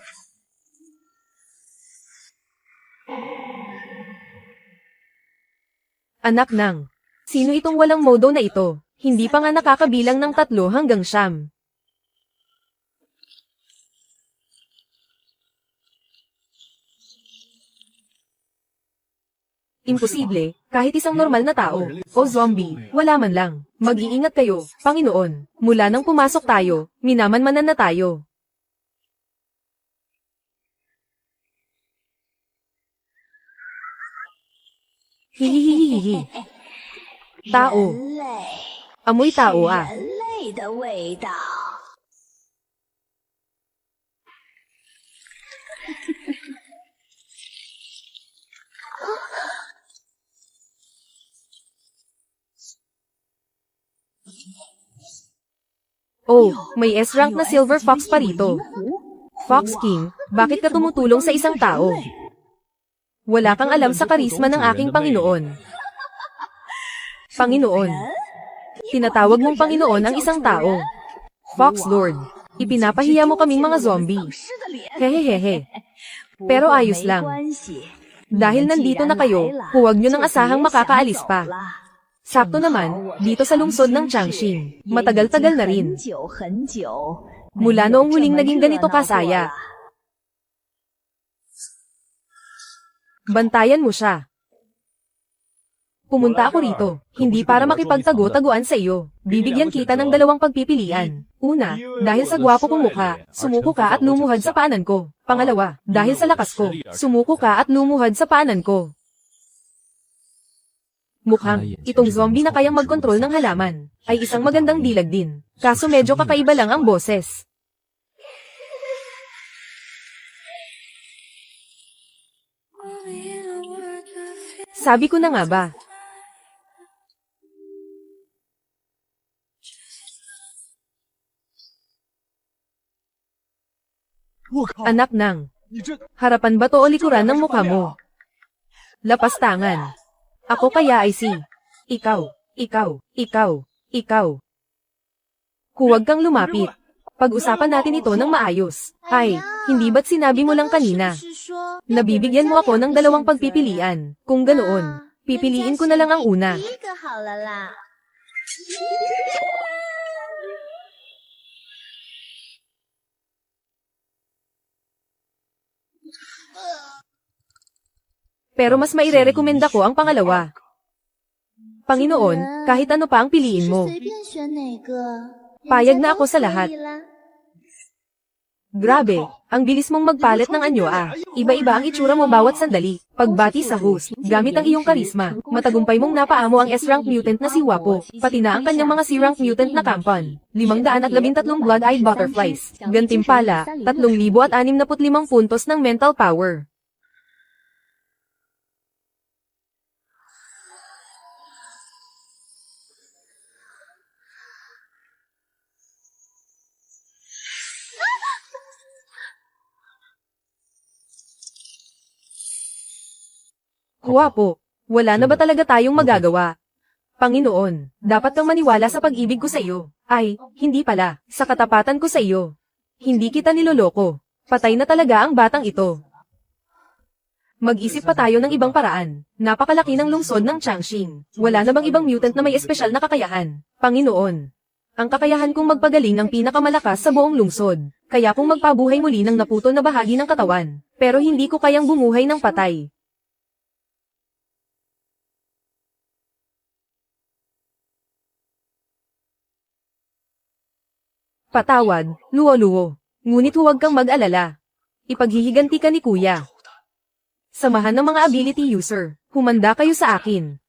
Anak nang, sino itong walang modo na ito? Hindi pa nga nakakabilang ng 3 hanggang 9. Imposible, kahit isang normal na tao, o zombie, wala man lang. Mag-iingat kayo, Panginoon. Mula nang pumasok tayo, minamanmanan na tayo. Hihihihihi. Tao. Amoy tao ah. 类的味道。 Oh, may S-rank na Silver Fox pa rito. Fox King, bakit ka tumutulong sa isang tao? Wala kang alam sa karisma ng aking Panginoon. Panginoon. Tinatawag mong Panginoon ang isang tao. Fox Lord, ipinapahiya mo kaming mga zombie. Hehehehe. Pero ayos lang. Dahil nandito na kayo, huwag nyo nang asahang makakaalis pa. Sakto naman, dito sa lungsod ng Changxing, matagal-tagal na rin. Mula noong huling naging ganito kasaya. Bantayan mo siya. Pumunta ako rito, hindi para makipagtago-taguan sa iyo. Bibigyan kita ng 2 pagpipilian. Una, dahil sa gwapo kong mukha, sumuko ka at lumuhad sa paanan ko. Pangalawa, dahil sa lakas ko, sumuko ka at lumuhad sa paanan ko. Mukhang, itong zombie na kayang magkontrol ng halaman, ay isang magandang dilag din. Kaso medyo kakaiba lang ang boses. Sabi ko na nga ba? Anak nang, harapan ba to o likuran ng mukha mo? Lapas tangan. Ako kaya ay si. Ikaw. Huwag kang lumapit. Pag-usapan natin ito ng maayos. Ay, hindi ba't sinabi mo lang kanina? Nabibigyan mo ako ng 2 pagpipilian. Kung ganoon, pipiliin ko na lang ang una. 第一个好了啦。 Pero mas mairerekomenda ko ang pangalawa. Panginoon, kahit ano pa ang piliin mo. Payag na ako sa lahat. Grabe, ang bilis mong magpalit ng anyo ah. Iba-iba ang itsura mo bawat sandali. Pagbati sa host, gamit ang iyong karisma, matagumpay mong napaamo ang S-rank mutant na si Wapo, pati na ang kanyang mga C-rank mutant na kampon. 513 blood-eyed butterflies. Gantimpala, 3,065 puntos ng mental power. Wapo, wala na ba talaga tayong magagawa? Panginoon, dapat kang maniwala sa pag-ibig ko sa iyo. Ay, hindi pala, sa katapatan ko sa iyo. Hindi kita niloloko. Patay na talaga ang batang ito. Mag-isip pa tayo ng ibang paraan. Napakalaki ng lungsod ng Changxing. Wala na bang ibang mutant na may espesyal na kakayahan? Panginoon, ang kakayahan kong magpagaling ang pinakamalakas sa buong lungsod. Kaya kung magpabuhay muli ng naputol na bahagi ng katawan. Pero hindi ko kayang bumuhay ng patay. Patawad, luo-luo. Ngunit huwag kang mag-alala. Ipaghihiganti ka ni Kuya. Samahan ng mga ability user. Humanda kayo sa akin.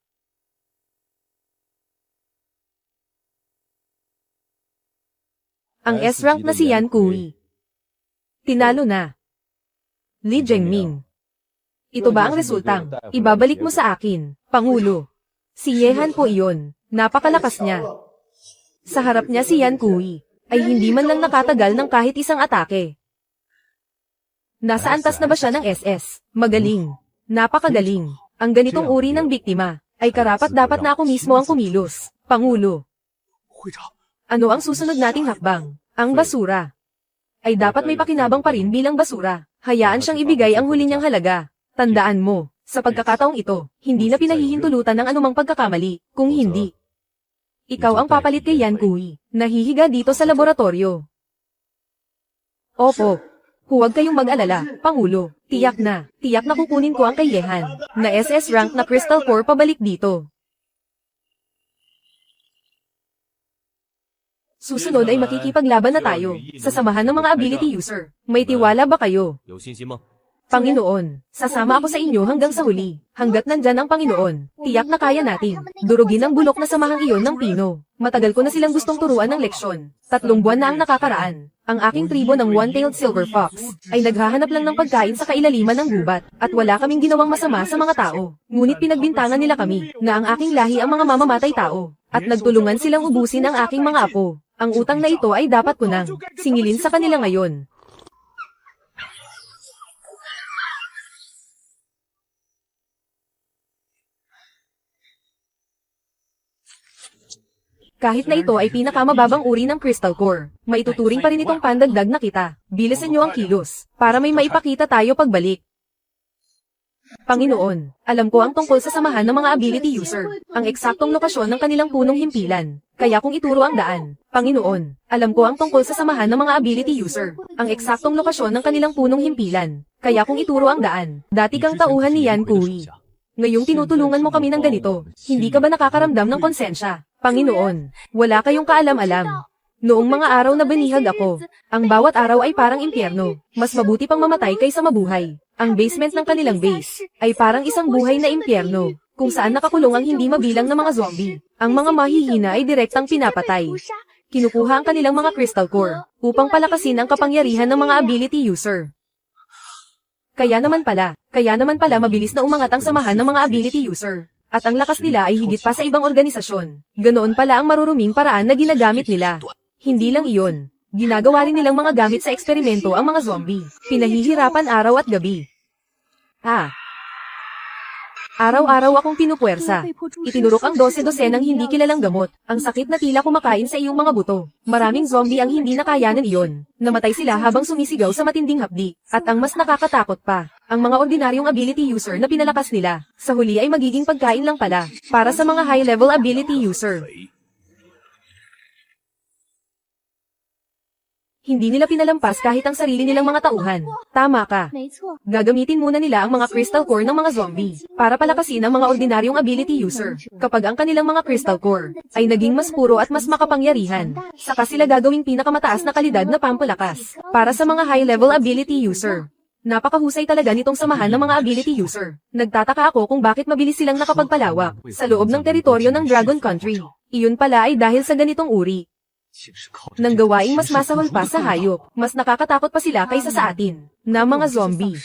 Ang S-rank na si Yan Kui. Tinalo na. Li Zhengming. Ito ba ang resultang ibabalik mo sa akin, Pangulo? Si Yehan po iyon. Napakalakas niya. Sa harap niya si Yan Kui ay hindi man lang nakatagal ng kahit isang atake. Nasa antas na ba siya ng SS? Magaling. Napakagaling. Ang ganitong uri ng biktima ay karapat-dapat na ako mismo ang kumilos, Pangulo. Ano ang susunod nating hakbang? Ang basura. Ay dapat may pakinabang pa rin bilang basura. Hayaan siyang ibigay ang huli niyang halaga. Tandaan mo, sa pagkakataong ito, hindi na pinahihintulutan ng anumang pagkakamali, kung hindi. Ikaw ang papalit kay Yan Kui, nahihiga dito sa laboratorio. Opo. Huwag kayong mag-alala, Pangulo. Tiyak na kukunin ko ang kay Yehan, na SS rank na Crystal Core pabalik dito. Susunod ay makikipaglaban na tayo, sa samahan ng mga ability user. May tiwala ba kayo? Panginoon, sasama ako sa inyo hanggang sa huli. Hanggat nandyan ang Panginoon, tiyak na kaya natin. Durugin ang bulok na samahang iyon ng pino. Matagal ko na silang gustong turuan ng leksyon. 3 buwan na ang nakakaraan. Ang aking tribo ng one-tailed silver fox ay naghahanap lang ng pagkain sa kailaliman ng gubat at wala kaming ginawang masama sa mga tao. Ngunit pinagbintangan nila kami na ang aking lahi ang mga mamamatay tao at nagtulungan silang ubusin ang aking mga apo. Ang utang na ito ay dapat ko nang singilin sa kanila ngayon. Kahit na ito ay pinakamababang uri ng Crystal Core, maituturing pa rin itong pandagdag na kita. Bilisan niyo ang kilos, para may maipakita tayo pagbalik. Panginoon, alam ko ang tungkol sa samahan ng mga ability user, ang eksaktong lokasyon ng kanilang punong himpilan. Kaya kung ituro ang daan, Panginoon, alam ko ang tungkol sa samahan ng mga ability user, ang eksaktong lokasyon ng kanilang punong himpilan. Kaya kung ituro ang daan, dati kang tauhan ni Yan Kui. Ngayong tinutulungan mo kami ng ganito, hindi ka ba nakakaramdam ng konsensya? Panginoon, wala kayong kaalam-alam. Noong mga araw na banihag ako, ang bawat araw ay parang impyerno. Mas mabuti pang mamatay kaysa mabuhay. Ang basement ng kanilang base ay parang isang buhay na impyerno, kung saan nakakulong ang hindi mabilang na mga zombie. Ang mga mahihina ay direktang pinapatay. Kinukuha ang kanilang mga crystal core upang palakasin ang kapangyarihan ng mga ability user. Kaya naman pala mabilis na umangat ang samahan ng mga ability user. At ang lakas nila ay higit pa sa ibang organisasyon. Ganoon pala ang maruruming paraan na ginagamit nila. Hindi lang iyon. Ginagawa rin nilang mga gamit sa eksperimento ang mga zombie. Pinahihirapan araw at gabi. Araw-araw akong pinupuwersa. Itinurok ang 12-dosenang hindi kilalang gamot. Ang sakit na tila kumakain sa iyong mga buto. Maraming zombie ang hindi nakayanan iyon. Namatay sila habang sumisigaw sa matinding hapdi. At ang mas nakakatakot pa, ang mga ordinaryong ability user na pinalakas nila, sa huli ay magiging pagkain lang pala, para sa mga high-level ability user. Hindi nila pinalampas kahit ang sarili nilang mga tauhan. Tama ka. 没错， Gagamitin muna nila ang mga crystal core ng mga zombie para palakasin ang mga ordinaryong ability user. Kapag ang kanilang mga crystal core ay naging mas puro at mas makapangyarihan, saka sila gagawing pinakamataas na kalidad na pampalakas para sa mga high-level ability user. Napakahusay talaga nitong samahan ng mga ability user. Nagtataka ako kung bakit mabilis silang nakapagpalawak sa loob ng teritoryo ng Dragon Country. Iyon pala ay dahil sa ganitong uri ng gawaing mas masahol pa sa hayop. Mas nakakatakot pa sila kaysa sa atin na mga zombie.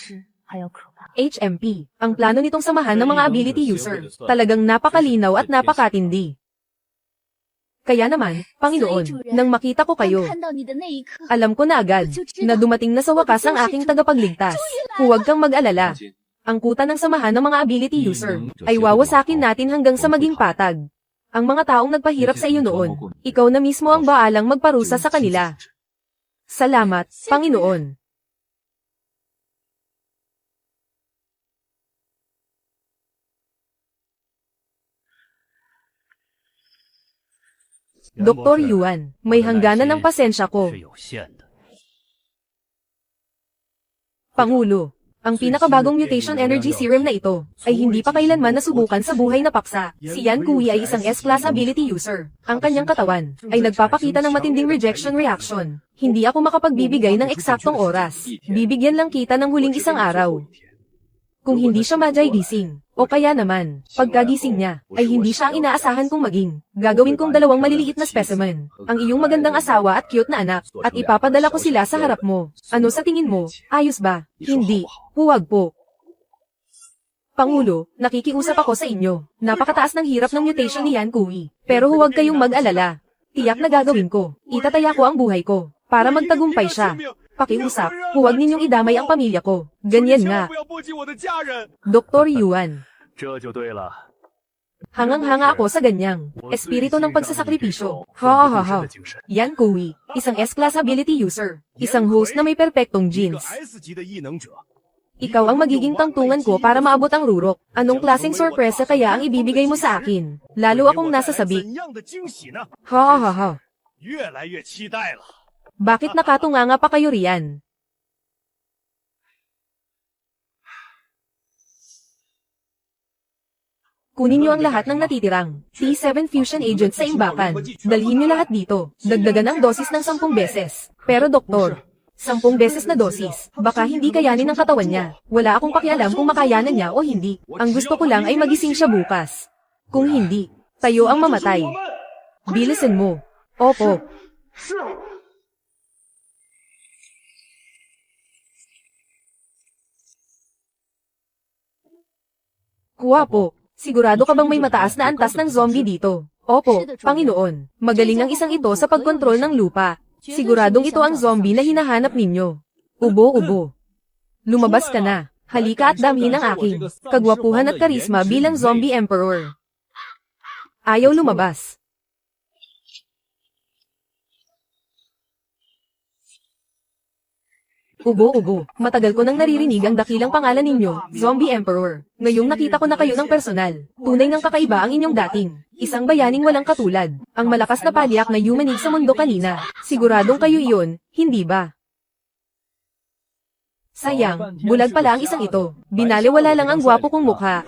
还要可怕。 HMP, ang plano nitong samahan ng mga ability user, talagang napakalinaw at napakatindi. Kaya naman, Panginoon, nang makita ko 当 kayo, 看到你的那一刻， alam ko na agad na dumating na sa wakas ang aking tagapagligtas. Huwag kang mag-alala. Ang kuta ng samahan ng mga ability user ay wawasakin natin hanggang sa maging patag. Ang mga taong nagpahirap sa iyo noon, ikaw na mismo ang baalang magparusa sa kanila. Salamat, Panginoon. Dr. Yuan, may hangganan ng pasensya ko. 是有限的。 Pangulo, ang pinakabagong mutation energy serum na ito ay hindi pa kailanman nasubukan sa buhay na paksa. Si Yan Kui ay isang S-class ability user. Ang kanyang katawan ay nagpapakita ng matinding rejection reaction. Hindi ako makapagbibigay ng eksaktong oras. Bibigyan lang kita ng huling isang araw. Kung hindi siya majay gising, o kaya naman, pagkagising niya, ay hindi siya ang inaasahan kong maging. Gagawin kong 2 maliliit na specimen, ang iyong magandang asawa at cute na anak, at ipapadala ko sila sa harap mo. Ano sa tingin mo? Ayos ba? Hindi. Huwag po. Pangulo, nakikiusap ako sa inyo. Napakataas ng hirap ng mutation ni Yan Kui. Pero huwag kayong mag-alala. Tiyak na gagawin ko. Itataya ko ang buhay ko, para magtagumpay siya. Pakiusap, huwag ninyong idamay ang pamilya ko. Ganyan nga. 不要波及我的家人。 Dr. Yuan. 这就对了。 Hangang-hanga ako sa ganyang espiritu ng pagsasakripisyo. Ha ha ha. Yan Kui, isang S-class ability user. Isang host na may perpektong 一个 genes. S 级的异能者， Ikaw ang magiging tangtungan ko para maabot ang rurok. Anong klaseng sorpresa kaya ang ibibigay mo sa akin? Lalo akong nasasabi. 怎样的惊喜呢？ Ha ha ha. 越来越期待了。 Bakit nakatunganga pa kayo riyan? Kunin niyo ang lahat ng natitirang T7 fusion agent sa imbakan. Dalhin niyo lahat dito. Dagdagan ang dosis ng 10 beses. Pero doktor, 10 beses na dosis. Baka hindi kayanin ng katawan niya. Wala akong pakialam kung makayanan niya o hindi. Ang gusto ko lang ay magising siya bukas. Kung hindi, tayo ang mamatay. Bilisan mo. Opo. Guwapo, sigurado ka bang may mataas na antas ng zombie dito? Opo, Panginoon. Magaling ang isang ito sa pagkontrol ng lupa. Siguradong ito ang zombie na hinahanap ninyo. Ubo-ubo. Lumabas ka na. Halika at damhin ang aking kagwapuhan at karisma bilang zombie emperor. Ayaw lumabas. Ubo-ubo, matagal ko nang naririnig ang dakilang pangalan ninyo, Zombie Emperor. Ngayong nakita ko na kayo ng personal. Tunay ng kakaiba ang inyong dating. Isang bayaning walang katulad. Ang malakas na palyak na yumanig sa mundo kanina. Siguradong kayo iyon, hindi ba? Sayang, bulag pala ang isang ito. Binaliwala lang ang gwapo kong mukha.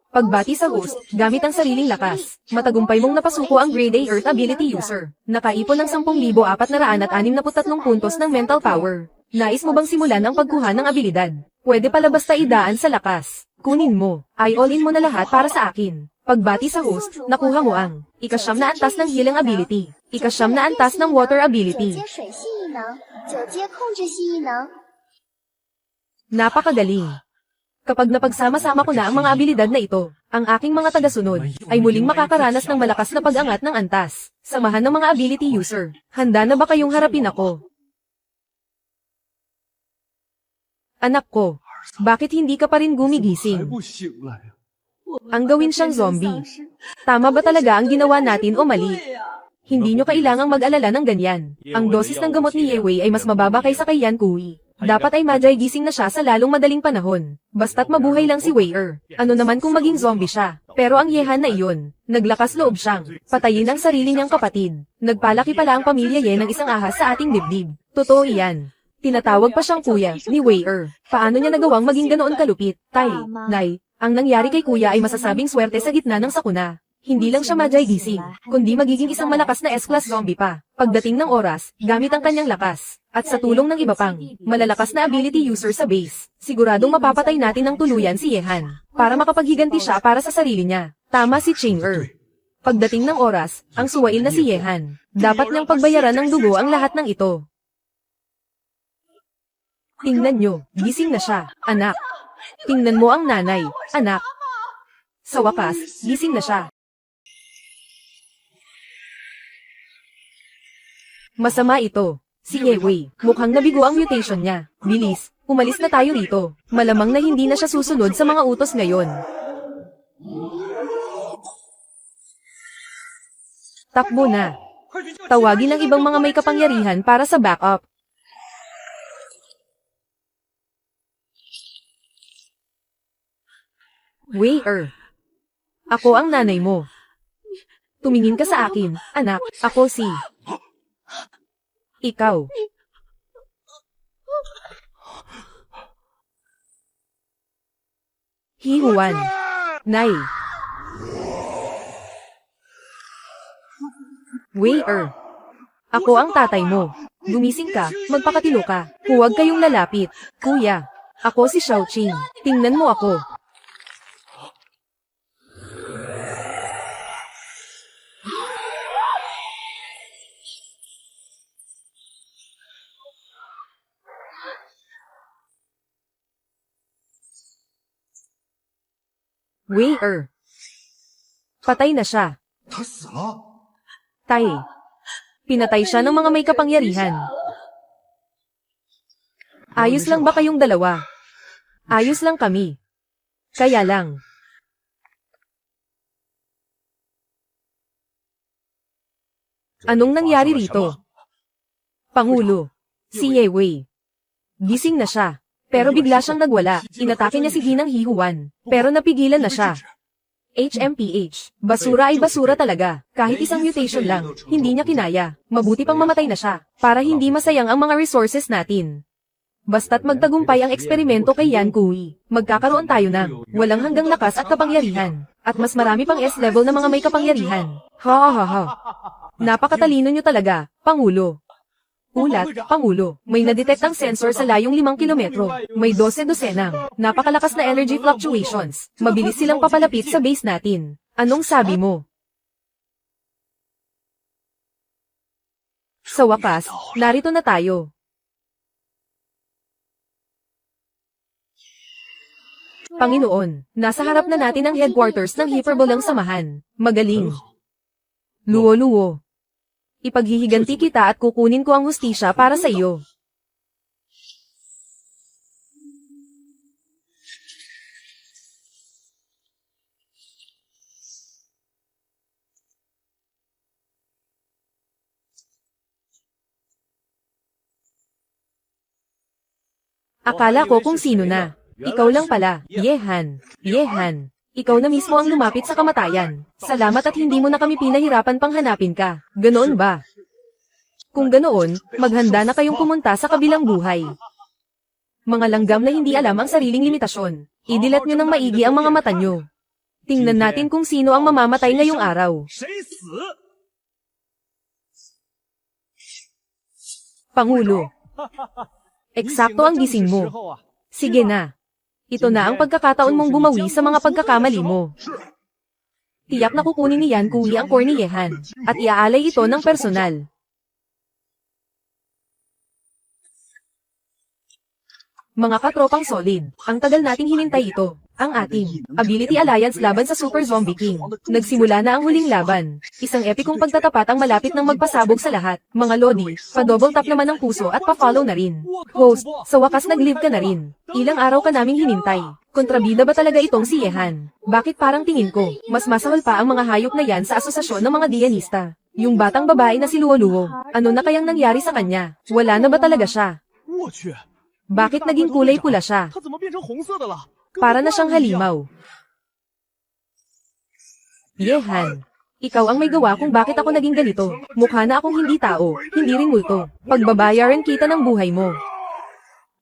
Pagbati sa host, gamit ang sariling lakas. Matagumpay mong napasuko ang Grade A Earth Ability User. Nakaipon ng 10,463 puntos ng mental power. Nais mo bang simulan ang pagkuha ng abilidad? Pwede pala basta idaan sa lakas. Kunin mo. Ay all-in mo na lahat para sa akin. Pagbati sa host, nakuha mo ang ika-9 na antas ng healing ability. Ika-9 na antas ng water 九 ability. 阶水系异能，九阶控制系异能。 Napakagaling. Kapag napagsama-sama ko na ang mga abilidad na ito, ang aking mga tagasunod ay muling makakaranas ng malakas na pag-angat ng antas. Samahan ng mga ability user. Handa na ba kayong harapin ako? Anak ko, bakit hindi ka pa rin gumigising? 不醒来呀？ Ang gawin siyang zombie. Tama ba talaga ang ginawa natin o mali? Hindi nyo kailangang mag-alala ng ganyan. Ang dosis ng gamot ni Yewei ay mas mababa kaysa kay Yan Kui. Dapat ay majay gising na siya sa lalong madaling panahon. Basta't mabuhay lang si Wei'er. Ano naman kung maging zombie siya? Pero ang Yehan na iyon, naglakas loob siyang patayin ang sarili niyang kapatid. Nagpalaki pala ang pamilya Ye ng isang ahas sa ating dibdib. Totoo iyan. Tinatawag pa siyang kuya ni Wei Paano niya nagawang maging ganoon kalupit? Tay, Nay, ang nangyari kay kuya ay masasabing swerte sa gitna ng sakuna. Hindi lang siya majay gising, kundi magiging isang malakas na S-class zombie pa. Pagdating ng oras, gamit ang kanyang lakas, at sa tulong ng iba pang, malalakas na ability user sa base, siguradong mapapatay natin ng tuluyan si Yehan, para makapaghiganti siya para sa sarili niya. Tama si Ching Pagdating ng oras, ang suwail na si Yehan, dapat niyang pagbayaran ng dugo ang lahat ng ito. Tingnan nyo, gising na siya, anak. Tingnan mo ang nanay, anak. Sa wakas, gising na siya. Masama ito. Si Yewei, mukhang nabigo ang mutation niya. Bilis, umalis na tayo rito. Malamang na hindi na siya susunod sa mga utos ngayon. Takbo na. Tawagin ang ibang mga may kapangyarihan para sa backup. Wei Ako ang nanay mo. Tumingin ka sa akin, anak. Ako si... Ikaw. Hihuan. Nay. Wei Ako ang tatay mo. Gumising ka, magpakatilo ka. Huwag kayong lalapit. Kuya. Ako si Xiaoqing. Tingnan mo ako. Wei Patay na siya. 他死了。 Tay. Pinatay siya ng mga may kapangyarihan. Ayos lang ba kayong dalawa? Ayos lang kami. Kaya lang. Anong nangyari rito? Pangulo. Si Yewei. Gising na siya. Pero bigla siyang nagwala. Inatake niya si Ginang Hihuan. Pero napigilan na siya. HMPH. Basura ay basura talaga. Kahit isang mutation lang, hindi niya kinaya. Mabuti pang mamatay na siya, para hindi masayang ang mga resources natin. Basta't magtagumpay ang eksperimento kay Yan Kui, magkakaroon tayo ng walang hanggang lakas at kapangyarihan. At mas marami pang S-level na mga may kapangyarihan. Ha ha ha. Napakatalino niyo talaga, Pangulo. Ulat, Pangulo, may nadetect ang sensor sa layong 5 kilometro. May 12 dosenang, napakalakas na energy fluctuations. Mabilis silang papalapit sa base natin. Anong sabi mo? Sa wakas, narito na tayo. Panginoon, nasa harap na natin ang headquarters ng Hyperbolang Samahan. Magaling. Luo-luo. Ipaghihiganti kita at kukunin ko ang hustisya para sa iyo. Akala ko kung sino na. Ikaw lang pala, Yehan. Yehan. Ikaw na mismo ang lumapit sa kamatayan. Salamat at hindi mo na kami pinahirapan pang hanapin ka. Ganoon ba? Kung ganoon, maghanda na kayong pumunta sa kabilang buhay. Mga langgam na hindi alam ang sariling limitasyon. Idilat nyo ng maigi ang mga mata nyo. Tingnan natin kung sino ang mamamatay ngayong araw. Pangulo. Eksakto ang gising mo. Sige na. Ito na ang pagkakataon mong bumawi sa mga pagkakamali mo. Tiyak na kukunin ni Yan Kui ang core ni Yehan, at iaalay ito ng personal. Mga katropang solid, ang tagal nating hinintay ito. Ang ating Ability Alliance laban sa Super Zombie King. Nagsimula na ang huling laban. Isang epikong pagtatapat ang malapit ng magpasabog sa lahat. Mga Lodi, pa-double tap naman ng puso at pa-follow na rin. Host, sa wakas nag-live ka na rin. Ilang araw ka naming hinintay. Kontrabida ba talaga itong si Yehan? Bakit parang tingin ko, mas masahol pa ang mga hayop na yan sa asosasyon ng mga Dianista? Yung batang babae na si Luo-Luo, ano na kayang nangyari sa kanya? Wala na ba talaga siya? Bakit naging kulay pula siya? Para na siyang halimaw. Yehan, Ikaw ang may gawa kung bakit ako naging ganito. Mukha na akong hindi tao, hindi rin multo. Pagbabayaran kita ng buhay mo.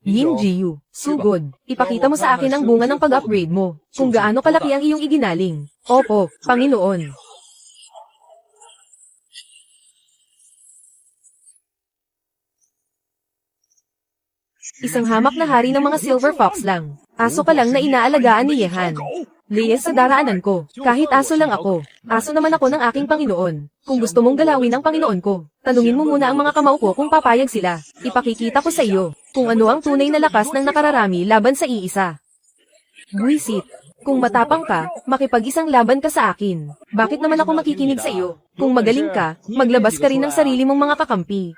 Yin Jiyu, sugod. Ipakita mo sa akin ang bunga ng pag-upgrade mo. Kung gaano kalaki ang iyong iginaling. Opo, Panginoon. Isang hamak na hari ng mga Silver Fox lang. Aso ka lang na inaalagaan ni Yehan. Liyes sa daraanan ko. Kahit aso lang ako. Aso naman ako ng aking Panginoon. Kung gusto mong galawin ang Panginoon ko, tanungin mo muna ang mga kamao ko kung papayag sila. Ipakikita ko sa iyo kung ano ang tunay na lakas ng nakararami laban sa iisa. Buisit. Kung matapang ka, makipag-isang laban ka sa akin. Bakit naman ako makikinig sa iyo? Kung magaling ka, maglabas ka rin ng sarili mong mga kakampi.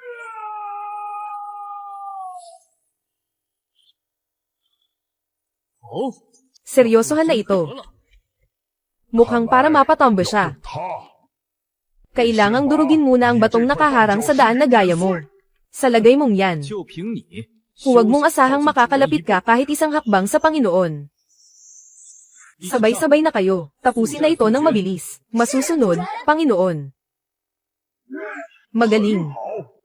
Seryosohan na ito. Mukhang para mapatombo siya. Kailangang durugin muna ang batong nakaharang sa daan na gaya mo. Sa lagay mong yan, huwag mong asahang makakalapit ka kahit isang hakbang sa Panginoon. Sabay-sabay na kayo. Tapusin na ito ng mabilis. Masusunod, Panginoon. Magaling.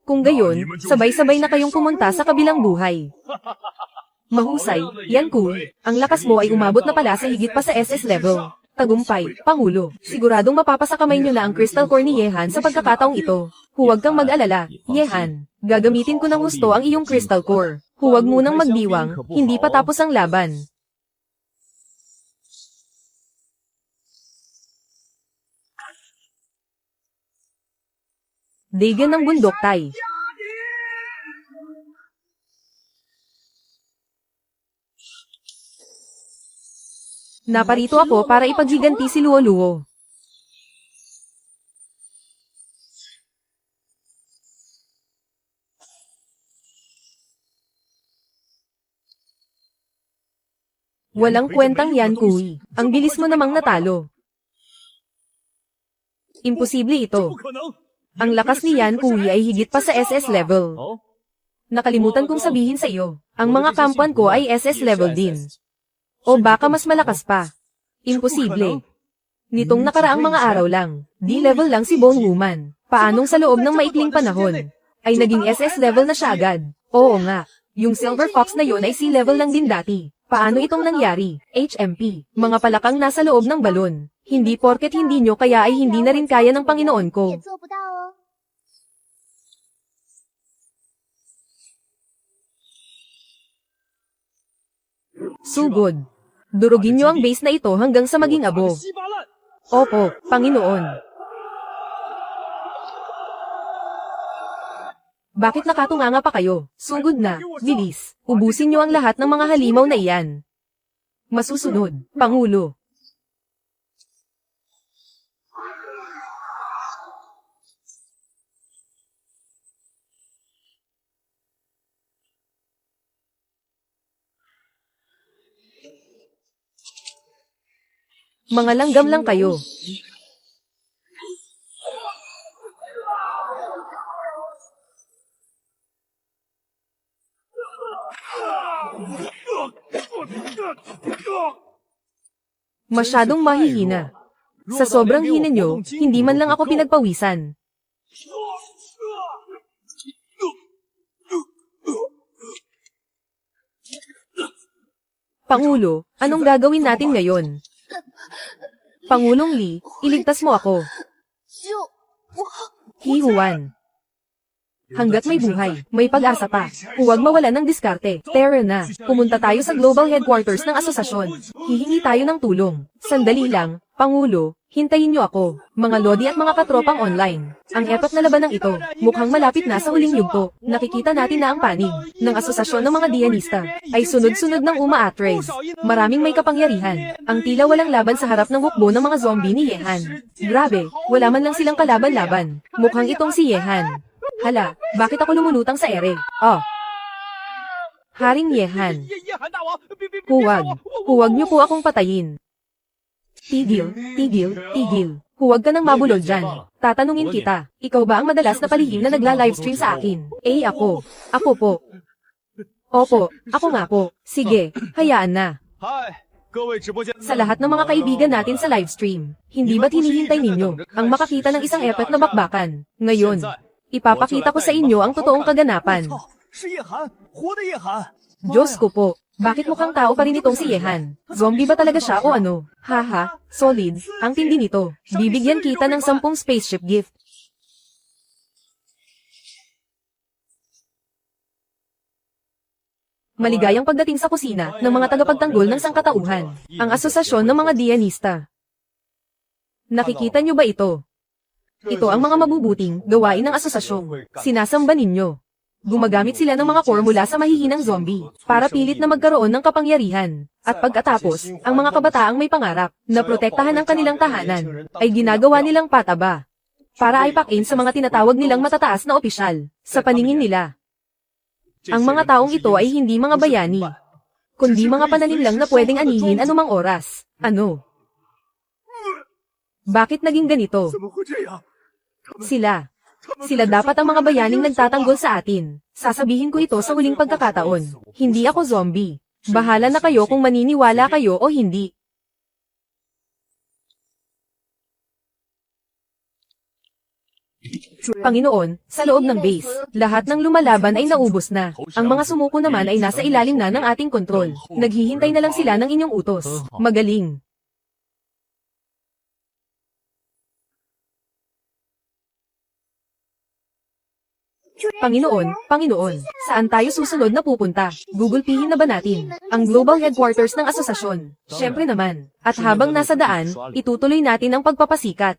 Kung gayon, sabay-sabay na kayong pumunta sa kabilang buhay. Mahusay, Yan Kui. Ang lakas mo ay umabot na pala sa higit pa sa SS level. Tagumpay, Pangulo. Siguradong mapapasakamay nyo na ang Crystal Core ni Yehan sa pagkakataong ito. Huwag kang mag-alala, Yehan. Gagamitin ko ng gusto ang iyong Crystal Core. Huwag munang magdiwang, hindi pa tapos ang laban. Dagan ng bundok tay. Naparito ako para ipaghiganti si Luo-Luo. Walang kwentang Yan Kui. Ang bilis mo namang natalo. Imposible ito. Ang lakas ni Yan Kui ay higit pa sa SS level. Nakalimutan kong sabihin sa iyo, ang mga kampuan ko ay SS level din. O baka mas malakas pa. Imposible. Nitong nakaraang mga araw lang, D-level lang si Bone Woman. Paanong sa loob ng maikling panahon, ay naging SS level na siya agad? Oo nga, yung Silver Fox na yun ay C-level lang din dati. Paano itong nangyari? HMP, mga palakang nasa loob ng balon. Hindi porket hindi nyo kaya ay hindi na rin kaya ng Panginoon ko. Sugod. Durugin niyo ang base na ito hanggang sa maging abo. Opo, Panginoon. Bakit nakatunganga pa kayo? Sugod na, bilis. Ubusin niyo ang lahat ng mga halimaw na iyan. Masusunod, Pangulo. Mga langgam lang kayo. Masyadong mahihina. Sa sobrang hina nyo, hindi man lang ako pinagpawisan. Pangulo, anong gagawin natin ngayon? Pangulong Lee, iligtas mo ako. Hihuan. Hanggat may buhay, may pag-asa pa. Huwag mawalan ng diskarte. Tara na, pumunta tayo sa global headquarters ng asosasyon. Hihingi tayo ng tulong. Sandali lang, Pangulo, hintayin niyo ako. Mga lodi at mga katropang online. Ang epat na labanang ito, mukhang malapit na sa huling yugto. Nakikita natin na ang panig ng asosasyon ng mga Dianista ay sunod-sunod ng umaatres. Maraming may kapangyarihan. Ang tila walang laban sa harap ng hukbo ng mga zombie ni Yehan. Grabe, wala man lang silang kalaban-laban. Mukhang itong si Yehan. Hala, bakit ako lumulutang sa ere? Oh. Haring Yehan. Huwag niyo po akong patayin. Tigil, tigil, tigil. Huwag ka nang mabulol dyan. Tatanungin kita, ikaw ba ang madalas na palihim na nagla-livestream sa akin? Eh ako. Ako po. Opo, ako nga po. Sige, hayaan na. 各位直播间 Sa lahat ng mga kaibigan natin sa livestream, hindi ba't hinihintay ninyo ang makakita ng isang epic na bakbakan? Ngayon, ipapakita ko sa inyo ang totoong kaganapan. 是叶寒，活的叶寒。 Diyos ko po, bakit mukhang tao pa rin itong si Yehan? Zombie ba talaga siya o ano? Haha, solid, ang tindi nito. Bibigyan kita ng 10 spaceship gift. Maligayang pagdating sa kusina ng mga tagapagtanggol ng sangkatauhan, ang asosasyon ng mga Dianista. Nakikita niyo ba ito? Ito ang mga mabubuting gawain ng asosasyon. Sinasamba ninyo. Gumagamit sila ng mga core mula sa mahihinang zombie para pilit na magkaroon ng kapangyarihan. At pagkatapos, ang mga kabataang may pangarap na protektahan ang kanilang tahanan ay ginagawa nilang pataba para aipakin sa mga tinatawag nilang matataas na opisyal sa paningin nila. Ang mga taong ito ay hindi mga bayani, kundi mga pananim lang na pwedeng anihin anumang oras. Ano? Bakit naging ganito? 怎么会这样？ Sila dapat ang mga bayaning nagtatanggol sa atin. Sasabihin ko ito sa huling pagkakataon. Hindi ako zombie. Bahala na kayo kung maniniwala kayo o hindi. Panginoon, sa loob ng base, lahat ng lumalaban ay naubos na. Ang mga sumuko naman ay nasa ilalim na ng ating kontrol. Naghihintay na lang sila ng inyong utos. Magaling. Panginoon, saan tayo susunod na pupunta? Gugulpihin na ba natin ang global headquarters ng asosasyon? Siyempre naman. At habang nasa daan, itutuloy natin ang pagpapasikat.